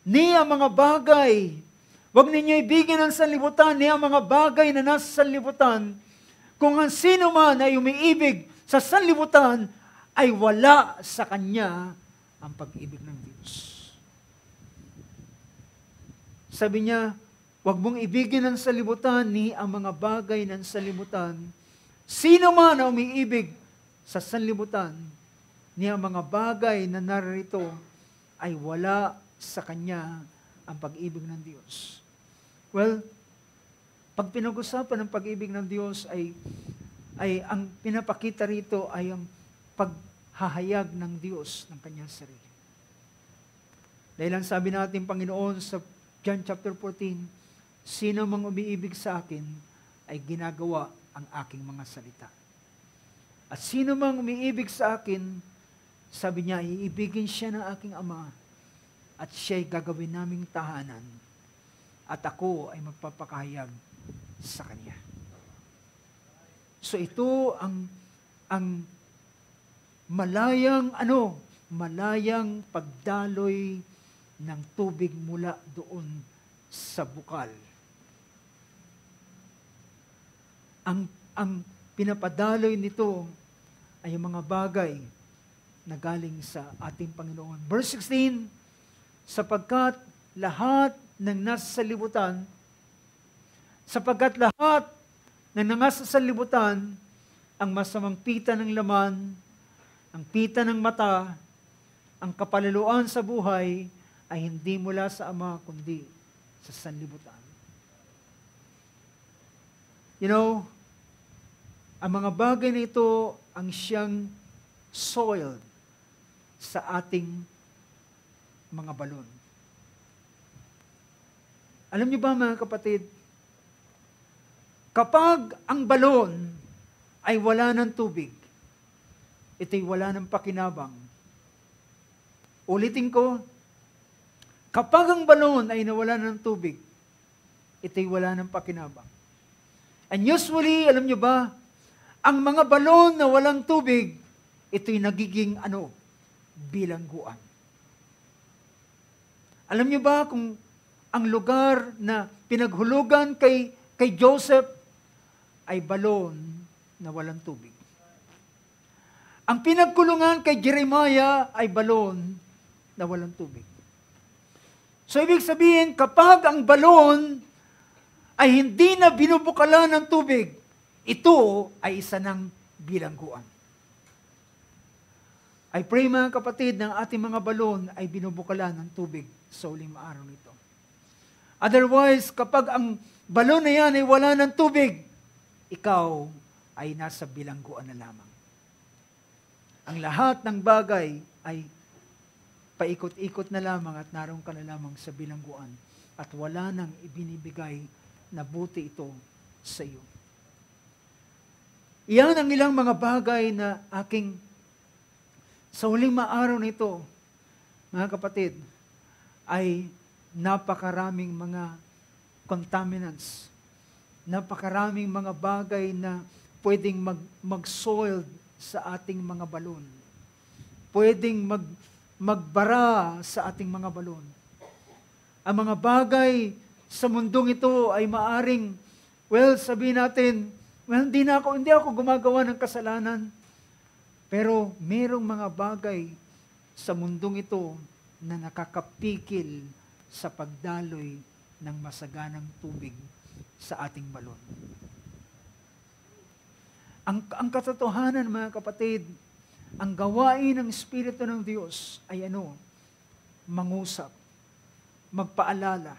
ni ang mga bagay. Huwag ninyo ibigin ang sanlibutan ni ang mga bagay na nasa sanlibutan. Kung ang sino man ay umiibig sa sanlibutan, ay wala sa kanya ang pag-ibig ng Diyos. Sabi niya, huwag mong ibigin ang sanlibutan ni ang mga bagay ng sanlibutan. Sino man na umiibig sa sanlibutan, ni ang mga bagay na narito ay wala sa kanya ang pag-ibig ng Diyos. Well, pag pinag-usapan ng pag-ibig ng Diyos ay ang pinapakita rito ay ang paghahayag ng Diyos ng kanyang sarili. Dahil ang sabi natin, Panginoon, sa John chapter 14, sino mang umiibig sa akin ay ginagawa ang aking mga salita. At sino mang umiibig sa akin, sabi niya, iibigin siya ng aking Ama at siya'y gagawin naming tahanan at ako ay magpapakahayag sa Kanya. So ito ang malayang pagdaloy ng tubig mula doon sa bukal. Ang pinapadaloy nito ay yung mga bagay na galing sa ating Panginoon. Verse 16, sapagkat lahat ng nasa libutan, ang masamang pita ng laman, ang pita ng mata, ang kapalaluan sa buhay, ay hindi mula sa Ama, kundi sa sanlibutan. You know, ang mga bagay na ito ang siyang soiled sa ating mga balon. Alam niyo ba mga kapatid, kapag ang balon ay wala ng tubig, ito'y wala ng pakinabang. Ulitin ko, kapag ang balon ay nawala ng tubig, ito'y wala ng pakinabang. And usually, alam niyo ba, ang mga balon na walang tubig, ito'y nagiging bilangguan. Alam niyo ba kung ang lugar na pinaghulugan kay Joseph ay balon na walang tubig. Ang pinagkulungan kay Jeremiah ay balon na walang tubig. So ibig sabihin, kapag ang balon ay hindi na binubukalan ng tubig, ito ay isa ng bilangguan. I pray mga kapatid ng ating mga balon ay binubukalan ng tubig sa uling araw nito. Otherwise, kapag ang balon na yan ay wala ng tubig, ikaw ay nasa bilangguan na lamang. Ang lahat ng bagay ay paikot-ikot na lamang at naroon ka na lamang sa bilangguan at wala nang ibinibigay na buti ito sa iyo. Iyan ang ilang mga bagay na sa huling maaraw nito, mga kapatid, ay napakaraming mga contaminants, napakaraming mga bagay na pwedeng mag-soiled sa ating mga balon. Pwedeng magbara sa ating mga balon. Ang mga bagay sa mundong ito ay maaring, sabihin natin, hindi ako gumagawa ng kasalanan. Pero merong mga bagay sa mundong ito na nakakapikil sa pagdaloy ng masaganang tubig sa ating balon. Ang katotohanan, mga kapatid, ang gawain ng Espiritu ng Diyos ay ano? Mangusap, magpaalala,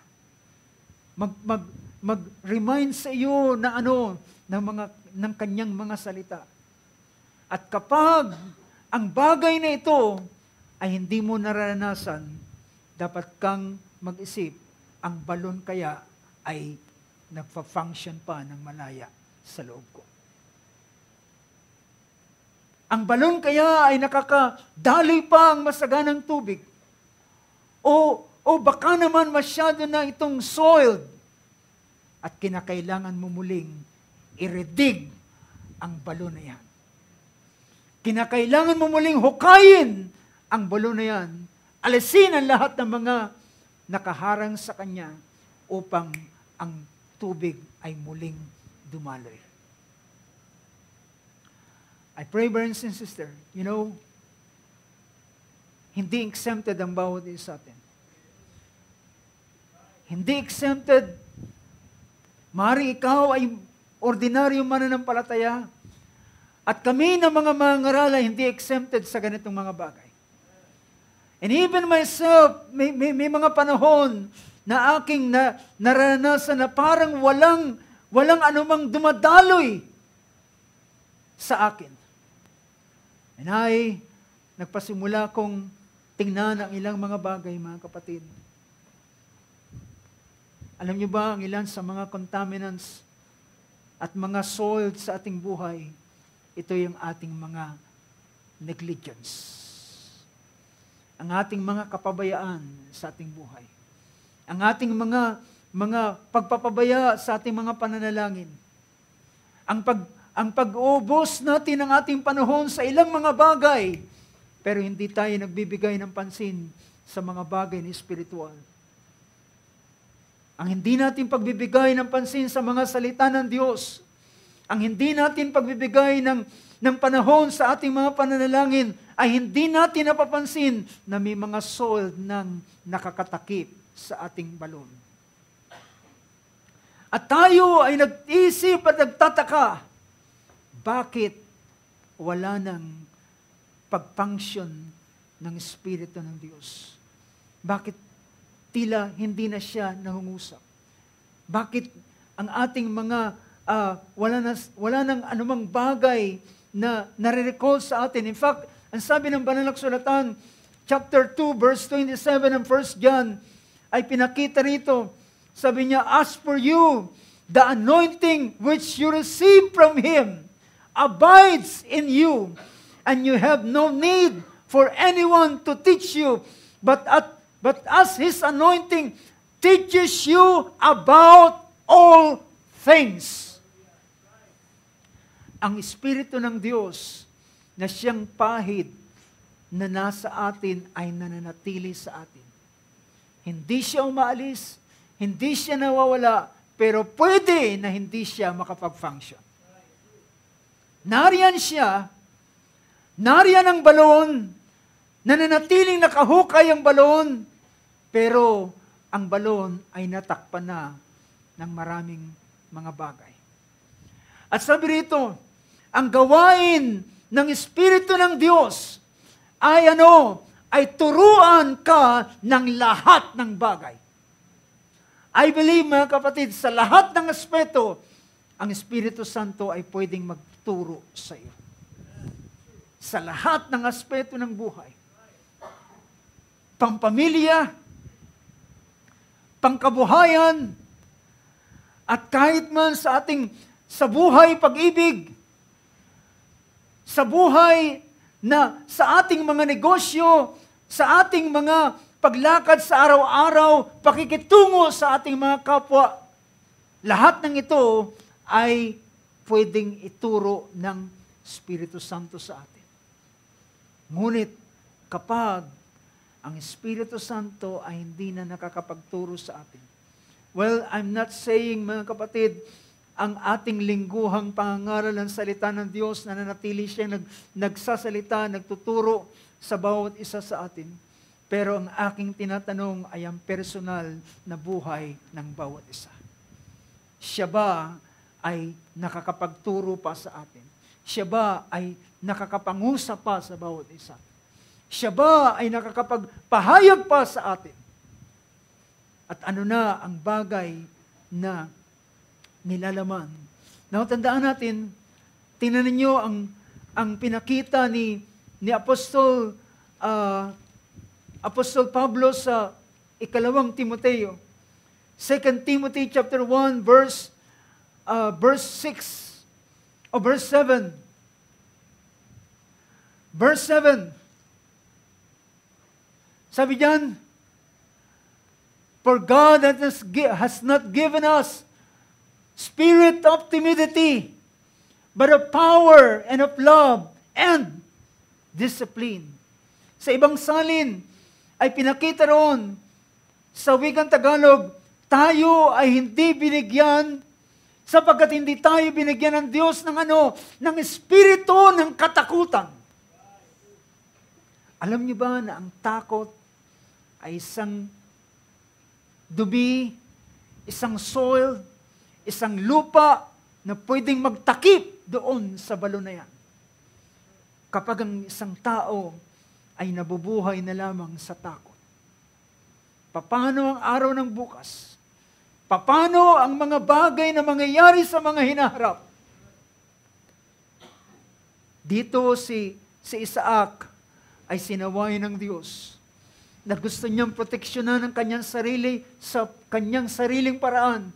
mag-remind sa iyo na ano, ng kanyang mga salita. At kapag ang bagay na ito ay hindi mo naranasan, dapat kang mag-isip, ang balon kaya ay nagfa-function pa ng malaya sa loob ko. Ang balon kaya ay nakakadaloy pa ang masaganang tubig. O baka naman masyado na itong soiled at kinakailangan mo muling i-redig ang balon na yan. Kinakailangan mo muling hukayin ang balon na yan. Alisin ang lahat ng mga nakaharang sa kanya upang ang tubig ay muling dumaloy. I pray, brothers and sisters, hindi exempted ang bawat isa sa atin. Hindi exempted. Mari ikaw ay ordinaryong mananampalataya. At kami ng mga mangaral ay hindi exempted sa ganitong mga bagay. And even myself, may mga panahon na aking naranasan na parang walang anumang dumadaloy sa akin. And nagpasimula kong tingnan ang ilang mga bagay, mga kapatid. Alam niyo ba, ang ilan sa mga contaminants at mga soil sa ating buhay, ito yung ating mga negligence. Ang ating mga kapabayaan sa ating buhay. Ang ating mga pagpapabaya sa ating mga pananalangin. Ang pag-ubos natin ng ating panahon sa ilang mga bagay, pero hindi tayo nagbibigay ng pansin sa mga bagay na espiritual. Ang hindi natin pagbibigay ng pansin sa mga salita ng Diyos, ang hindi natin pagbibigay ng panahon sa ating mga pananalangin, ay hindi natin napapansin na may mga soil ng nakakatakip sa ating balon. At tayo ay nag-isip at nagtataka, bakit wala nang pag-function ng Espiritu ng Diyos? Bakit tila hindi na siya nangungusap? Bakit ang ating mga wala nang anumang bagay na nare-recall sa atin? In fact, ang sabi ng Banal na Kasulatan, chapter 2, verse 27 ng 1 John, ay pinakita rito, sabi niya, as for you, the anointing which you receive from Him abides in you, and you have no need for anyone to teach you, but as His anointing teaches you about all things. Ang Espiritu ng Diyos na siyang pahid na nasa atin ay nananatili sa atin. Hindi siya umaalis, hindi siya nawawala, pero pwede na hindi siya makapag-function. Nariyan siya, nariyan ang balon, nananatiling nakahukay ang balon, pero ang balon ay natakpan na ng maraming mga bagay. At sabi rito, ang gawain ng Espiritu ng Diyos ay turuan ka ng lahat ng bagay. I believe, mga kapatid, sa lahat ng aspeto, ang Espiritu Santo ay pwedeng magturo sa iyo. Sa lahat ng aspeto ng buhay. Pampamilya, pangkabuhayan, at kahit man sa buhay pag-ibig, sa buhay na sa ating mga negosyo, sa ating mga paglakad sa araw-araw, pakikitungo sa ating mga kapwa, lahat ng ito ay pwedeng ituro ng Espiritu Santo sa atin. Ngunit kapag ang Espiritu Santo ay hindi na nakakapagturo sa atin, well, I'm not saying, mga kapatid, ang ating lingguhang pangangaral ng salita ng Diyos na nanatili siyang nagsasalita, nagtuturo sa bawat isa sa atin. Pero ang aking tinatanong ay ang personal na buhay ng bawat isa. Siya ba ay nakakapagturo pa sa atin? Siya ba ay nakakapangusap pa sa bawat isa? Siya ba ay nakakapagpahayag pa sa atin? At ano na ang bagay na nilalaman? Now, tandaan natin, tingnan ninyo ang pinakita ni Apostol Pablo sa ikalawang Timoteo. 2 Timothy chapter 1 verse 6 o verse 7. Verse 7. Sabi diyan, for God has not given us spirit of timidity, but of power and of love and discipline. Sa ibang salin ay pinakita roon sa wikang Tagalog, tayo ay hindi binigyan sapagkat hindi tayo binigyan ng Diyos ng espiritu ng katakutan. Alam niyo ba na ang takot ay isang dumi, isang soil, isang lupa na pwedeng magtakip doon sa balon na yan. Kapag ang isang tao ay nabubuhay na lamang sa takot. Paano ang araw ng bukas? Paano ang mga bagay na mangyayari sa mga hinaharap? Dito si Isaac ay sinaway ng Diyos na gusto niyang proteksyonan ang kanyang sarili sa kanyang sariling paraan.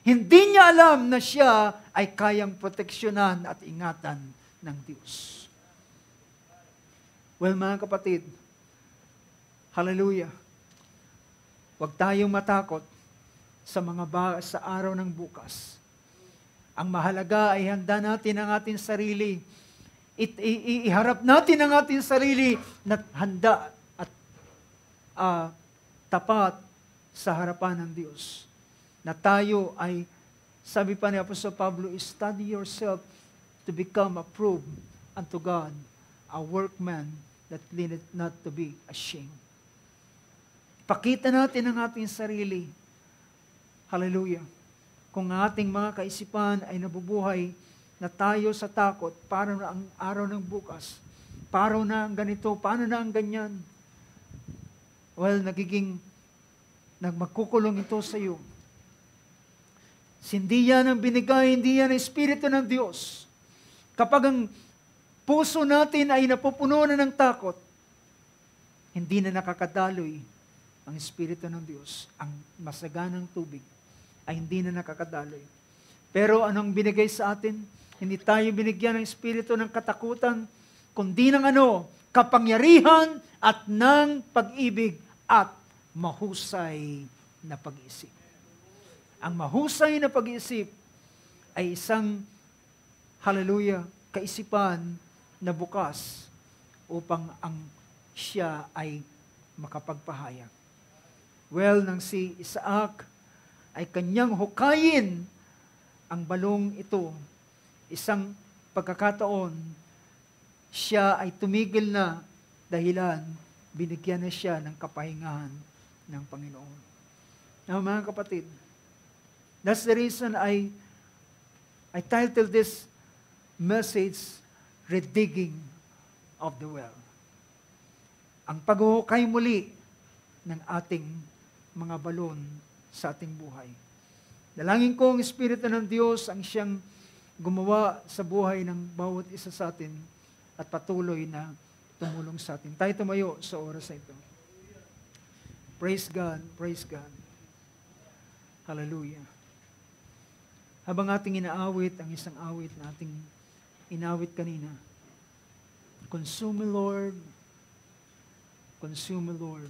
Hindi niya alam na siya ay kayang proteksyonan at ingatan ng Diyos. Well, mga kapatid, hallelujah, huwag tayong matakot sa araw ng bukas. Ang mahalaga ay handa natin ang ating sarili. Iharap natin ang ating sarili na handa at tapat sa harapan ng Diyos. Na tayo ay, sabi pa ni Apostol Pablo, study yourself to become approved unto God, a workman that needeth not to be ashamed. Pakita natin ang ating sarili. Hallelujah. Kung ang ating mga kaisipan ay nabubuhay na tayo sa takot, paano na ang araw ng bukas? Paano na ang ganito? Paano na ang ganyan? Well, magkukulong ito sa iyo. Hindi yan ang binigay, hindi yan ang Espiritu ng Diyos. Kapag ang puso natin ay napupuno na ng takot, hindi na nakakadaloy ang Espiritu ng Diyos. Ang masaganang tubig ay hindi na nakakadaloy. Pero anong binigay sa atin? Hindi tayo binigyan ng Espiritu ng katakutan, kundi ng kapangyarihan at ng pag-ibig at mahusay na pag-iisip. Ang mahusay na pag-iisip ay isang, hallelujah, kaisipan na bukas upang siya ay makapagpahayag. Well, nang si Isaac ay kanyang hukayin ang balong ito, isang pagkakataon, siya ay tumigil na dahilan binigyan na siya ng kapahingahan ng Panginoon. Now, mga kapatid, that's the reason I titled this message, Redigging of the Well. Ang paghuhukay muli ng ating mga balon sa ating buhay. Dalangin ko ang Espiritu ng Diyos ang siyang gumawa sa buhay ng bawat isa sa atin at patuloy na tumulong sa atin. Tayo tumayo sa oras na ito. Praise God, praise God. Hallelujah. Habang ating inaawit ang isang awit na ating inawit kanina, consume me, Lord, consume me, Lord.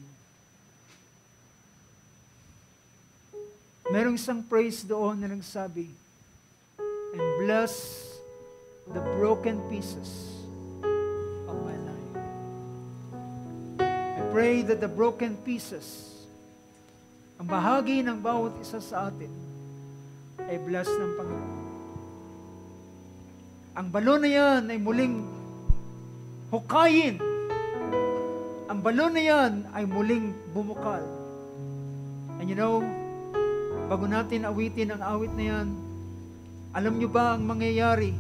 Merong isang praise doon na nagsabi, and bless the broken pieces of my life. I pray that the broken pieces, ang bahagi ng bawat isa sa atin, ay bless ng Panginoon. Ang balon na yan ay muling hukayin. Ang balon na yan ay muling bumukal. And you know, bago natin awitin ang awit na yan, alam nyo ba ang mangyayari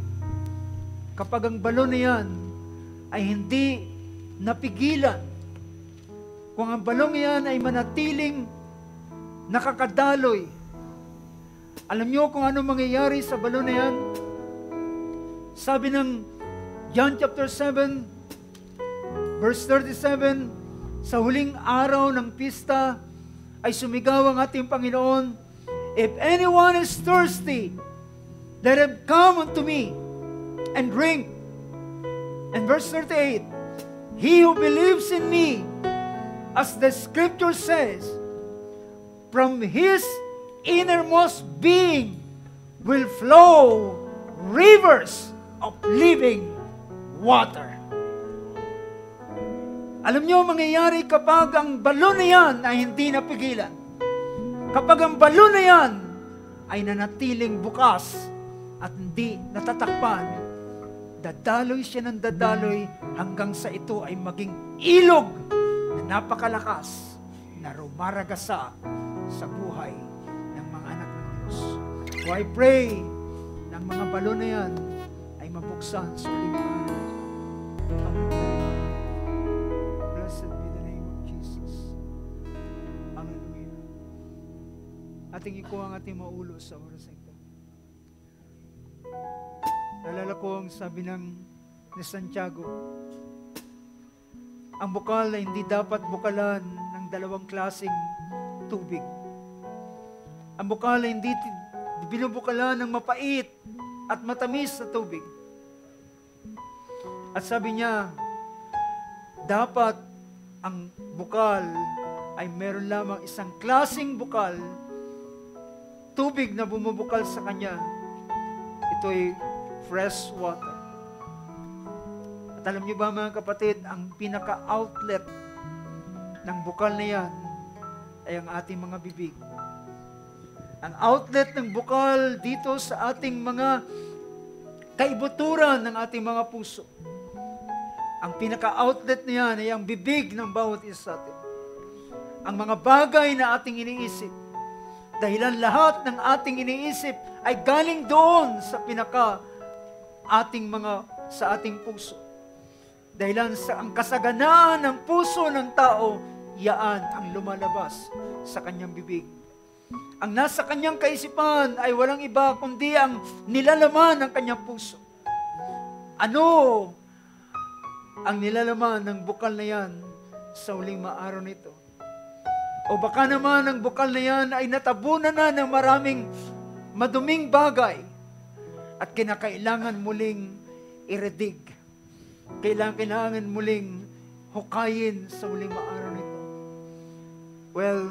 kapag ang balon na yan ay hindi napigilan, kung ang balon na yan ay manatiling nakakadaloy, alam nyo kung ano mangyayari sa balon na yan? Sabi ng John chapter 7, verse 37, sa huling araw ng pista ay sumigaw ang ating Panginoon, "If anyone is thirsty, let him come unto me and drink." And verse 38, "He who believes in me, as the scripture says, from his innermost being will flow rivers of living water." Alam nyo, mangyayari kapag ang balon na yan ay hindi napigilan. Kapag ang balon na yan ay nanatiling bukas at hindi natatakpan, dadaloy siya ng dadaloy hanggang sa ito ay maging ilog na napakalakas na rumaragasa sa buhay ng mga anak ng Diyos. So I pray na ang mga balon na yan ay mabuksan sa uling araw. Blessed be the name of Jesus. Hallelujah. Ating ikuha ang ating maulo sa oras na ito. Naalala ko ang sabi ni Santiago, ang bukal na hindi dapat bukalan ng dalawang klaseng tubig. Ang bukal na hindi binubukalan ng mapait at matamis na tubig. At sabi niya, dapat ang bukal ay meron lamang isang klaseng bukal, tubig na bumubukal sa kanya. Ito ay fresh water. At alam niyo ba mga kapatid, ang pinaka-outlet ng bukal na yan ay ang ating mga bibig. Ang outlet ng bukal dito sa ating mga kaibuturan ng ating mga puso. Ang pinaka-outlet na yan ay ang bibig ng bawat isa sa atin. Ang mga bagay na ating iniisip, dahilan lahat ng ating iniisip ay galing doon sa sa ating puso. Dahilan sa ang kasaganaan ng puso ng tao, yaan ang lumalabas sa kanyang bibig. Ang nasa kanyang kaisipan ay walang iba kundi ang nilalaman ng kanyang puso. Ano ang nilalaman ng bukal na yan sa huling araw nito? O baka naman ang bukal na yan ay natabunan na ng maraming maduming bagay at kinakailangan muling iredig. Kailangan muling hukayin sa huling araw nito. Well,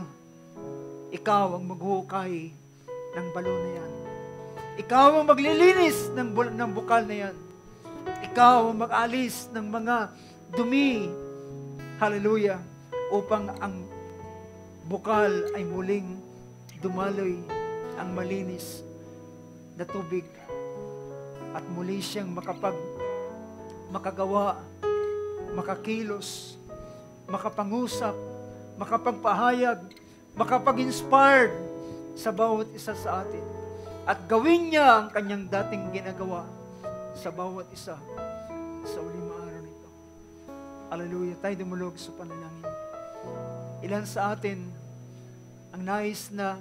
ikaw ang maghuhukay ng balon na yan. Ikaw ang maglilinis ng bukal na yan. Ikaw ang mag-alis ng mga dumi. Hallelujah. Upang ang bukal ay muling dumaloy ang malinis na tubig at muli siyang makagawa, makakilos, makapangusap, makapagpahayag, makapag-inspired sa bawat isa sa atin. At gawin niya ang kanyang dating ginagawa sa bawat isa sa uling araw nito. Hallelujah. Tayo dumulog sa panalangin. Ilan sa atin ang nais na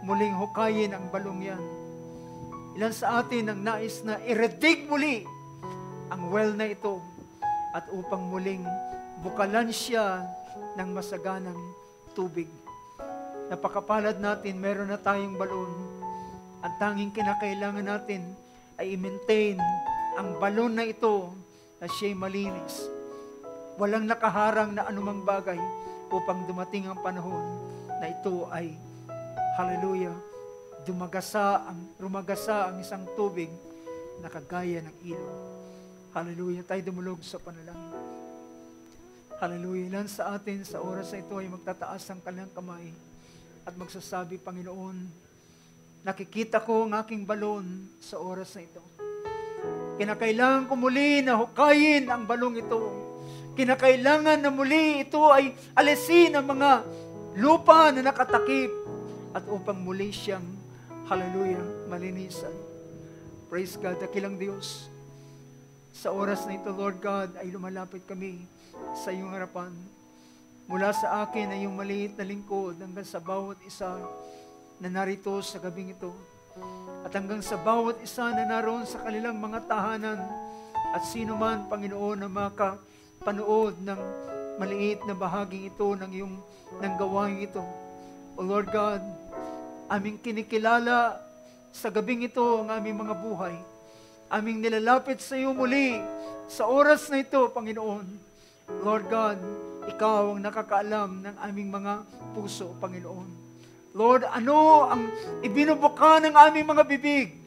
muling hukayin ang balong yan? Ilan sa atin ang nais na iredig muli ang well na ito at upang muling bukalan siya ng masaganang tubig? Napakapalad natin, meron na tayong balon. Ang tanging kinakailangan natin ay i-maintain ang balon na ito na siya'y malinis. Walang nakaharang na anumang bagay upang dumating ang panahon na ito ay, hallelujah, rumagasa ang isang tubig na kagaya ng ilog. Hallelujah. Tayo dumulog sa panalangin. Hallelujah. Ilan sa atin sa oras na ito ay magtataas ang kanilang kamay at magsasabi, Panginoon, nakikita ko ang aking balon sa oras na ito. Kinakailangan ko muli na hukayin ang balong ito. Kinakailangan na muli ito ay alisin ang mga lupa na nakatakip at upang muli siyang, hallelujah, malinisan. Praise God, dakilang Diyos. Sa oras na ito, Lord God, ay lumalapit kami sa iyong harapan. Mula sa akin ay yung maliit na lingkod hanggang sa bawat isa na narito sa gabing ito. At hanggang sa bawat isa na naroon sa kanilang mga tahanan at sino man, Panginoon, na makapanood ng maliit na bahaging ito ng gawain ito. O Lord God, aming kinikilala sa gabing ito ang aming mga buhay. Aming nilalapit sa iyo muli sa oras na ito, Panginoon. Lord God, ikaw ang nakakaalam ng aming mga puso, Panginoon. Lord, ano ang ibinubuka ng aming mga bibig?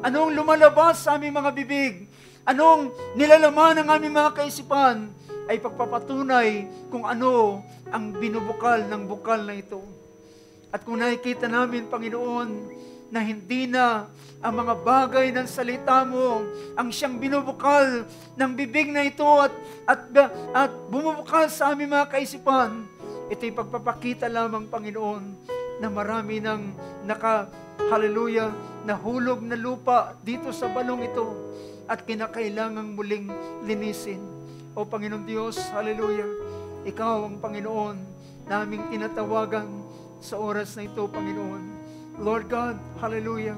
Anong lumalabas sa aming mga bibig? Anong nilalaman ng aming mga kaisipan ay pagpapatunay kung ano ang binubukal ng bukal na ito. At kung nakikita namin, Panginoon, na hindi na ang mga bagay ng salita mo ang siyang binubukal ng bibig na ito at bumubukal sa aming mga kaisipan, ito'y pagpapakita lamang, Panginoon, na marami ng hallelujah, nahulog na lupa dito sa balong ito at kinakailangang muling linisin. O Panginoon Diyos, hallelujah, ikaw ang Panginoon naming tinatawagan sa oras na ito, Panginoon. Lord God, hallelujah,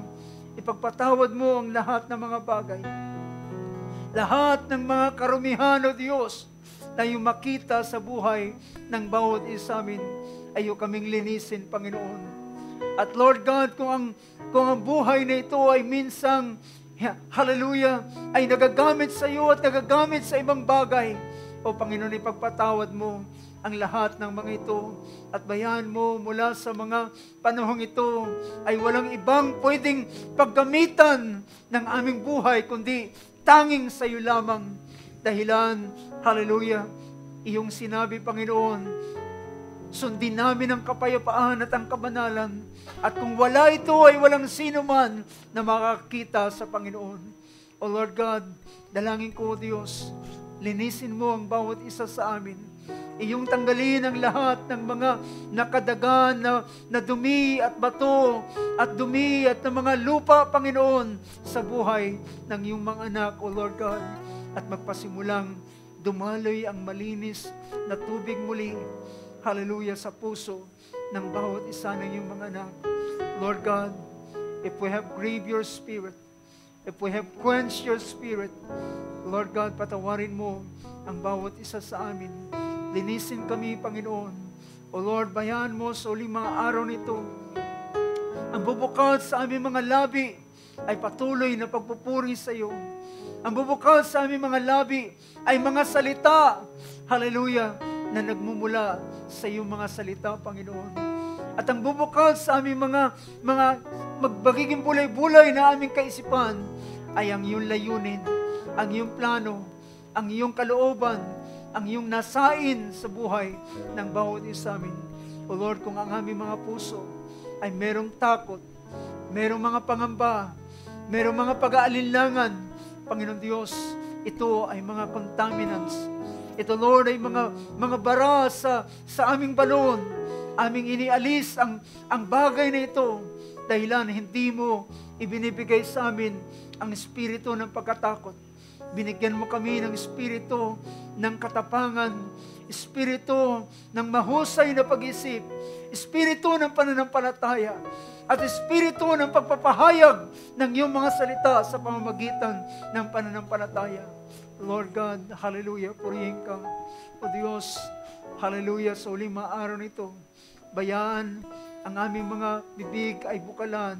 ipagpatawad mo ang lahat ng mga bagay. Lahat ng mga karumihan, O Diyos, na yung makita sa buhay ng bawat isa amin, ay yung kaming linisin, Panginoon. At Lord God, kung ang buhay na ito ay minsang, hallelujah, ay nagagamit sa iyo at nagagamit sa ibang bagay, O Panginoon, ipagpatawad mo ang lahat ng mga ito at bayan mo mula sa mga panahong ito ay walang ibang pwedeng paggamitan ng aming buhay kundi tanging sa iyo lamang. Dahilan, hallelujah, iyong sinabi, Panginoon, sundin namin ang kapayapaan at ang kabanalan at kung wala ito ay walang sino man na makakita sa Panginoon. O Lord God, dalangin ko, Diyos, linisin mo ang bawat isa sa amin. Iyong tanggalin ang lahat ng mga nakadagan na dumi at bato at dumi at ng mga lupa, Panginoon, sa buhay ng iyong mga anak, O Lord God, at magpasimulang dumaloy ang malinis na tubig muli, hallelujah, sa puso ng bawat isa ng iyong mga anak. Lord God, if we have grieved your spirit, if we have quenched your spirit, Lord God, patawarin mo ang bawat isa sa amin. Linisin kami, Panginoon. O Lord, bayan mo sa uling mga araw nito. Ang bubukal sa aming mga labi ay patuloy na pagpupuri sa iyo. Ang bubukal sa aming mga labi ay mga salita, hallelujah, na nagmumula sa iyong mga salita, Panginoon. At ang bubukal sa aming mga magbagiging bulay-bulay na aming kaisipan ay ang iyong layunin, ang iyong plano, ang iyong kalooban, ang iyong nasain sa buhay ng bawat isa amin. O Lord, kung ang aming mga puso ay merong takot, merong mga pangamba, merong mga pag-aalinlangan, Panginoon Diyos, ito ay mga contaminants. Ito, Lord, ay mga bara sa aming balon. Aming inialis ang bagay na ito dahilan hindi mo ibinibigay sa amin ang espiritu ng pagkatakot. Binigyan mo kami ng espiritu ng katapangan, espiritu ng mahusay na pag-isip, espiritu ng pananampalataya, at espiritu ng pagpapahayag ng iyong mga salita sa pamamagitan ng pananampalataya. Lord God, hallelujah, purihin ka. O Diyos, hallelujah, sa uling mga araw nito, bayaan ang aming mga bibig ay bukalan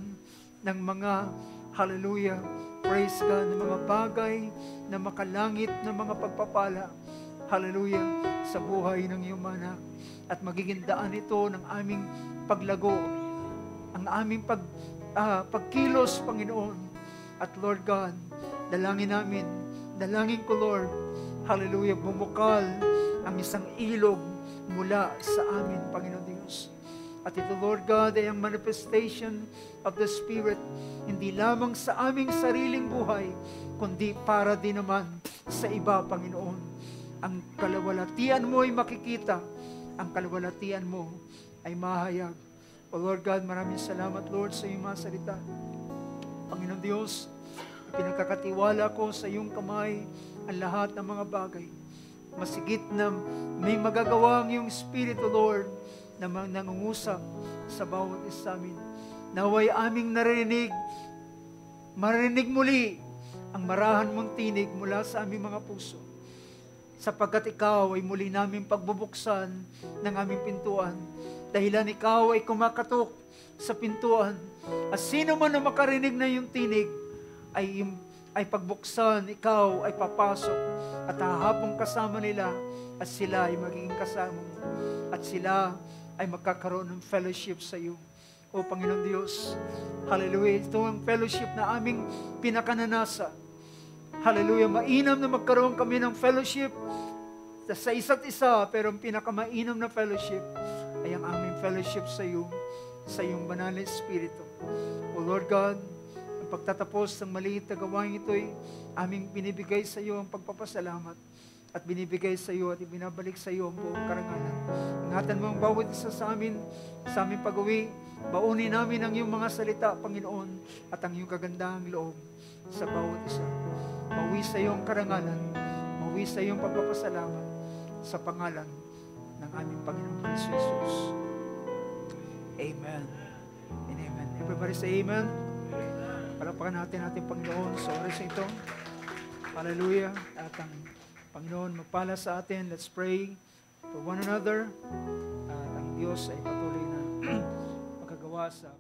ng mga, hallelujah, praise God, ng mga bagay na makalangit na mga pagpapala, hallelujah, sa buhay ng iyong anak. At magiging daan ito ng aming paglago, ang aming pagkilos, Panginoon. At Lord God, dalangin ko, Lord, hallelujah, bumukal ang isang ilog mula sa amin, Panginoon Diyos. At ito, Lord God, ay ang manifestation of the Spirit, hindi lamang sa aming sariling buhay, kundi para din naman sa iba, Panginoon. Ang kalawalatian mo ay makikita, ang kalawalatian mo ay mahayag. O Lord God, maraming salamat, Lord, sa iyong mga salita. Panginoon Diyos, pinagkakatiwala ko sa iyong kamay ang lahat ng mga bagay. Masigit na may magagawa ang iyong Espiritu, Lord, na nangungusap sa bawat isa amin. Naway aming marinig muli ang marahan mong tinig mula sa aming mga puso. Sapagkat ikaw ay muli naming pagbubuksan ng aming pintuan. Dahilan ikaw ay kumakatok sa pintuan. At sino man na makarinig na yung tinig ay pagbuksan, ikaw ay papasok at hahapong kasama nila at sila ay magiging kasama mo. At sila ay magkakaroon ng fellowship sa iyo. O Panginoon Diyos, hallelujah, ito ang fellowship na aming pinakananasa. Hallelujah, mainam na magkaroon kami ng fellowship sa isa't isa, pero ang pinakamainam na fellowship ay ang aming fellowship sa iyo, sa iyong banal na Espiritu. O Lord God, ang pagtatapos ng maliit na gawain ito'y aming binibigay sa iyo ang pagpapasalamat at binibigay sa iyo at ibinabalik sa iyo ang buong karangalan. Ingatan mo ang bawat isa sa aming pag-uwi. Baunin namin ang iyong mga salita, Panginoon, at ang iyong kagandahang loob sa bawat isa. Mawi sa iyong karangalan, mawi sa iyong pagpapasalamat sa pangalan ng aming Panginoong Kristo Jesus. Amen. And amen. Everybody say amen. Palapakan natin ating Panginoon sa oras ito. Hallelujah. At ang Panginoon magpala sa atin. Let's pray for one another. At ang Diyos ay patuloy na magkagawa sa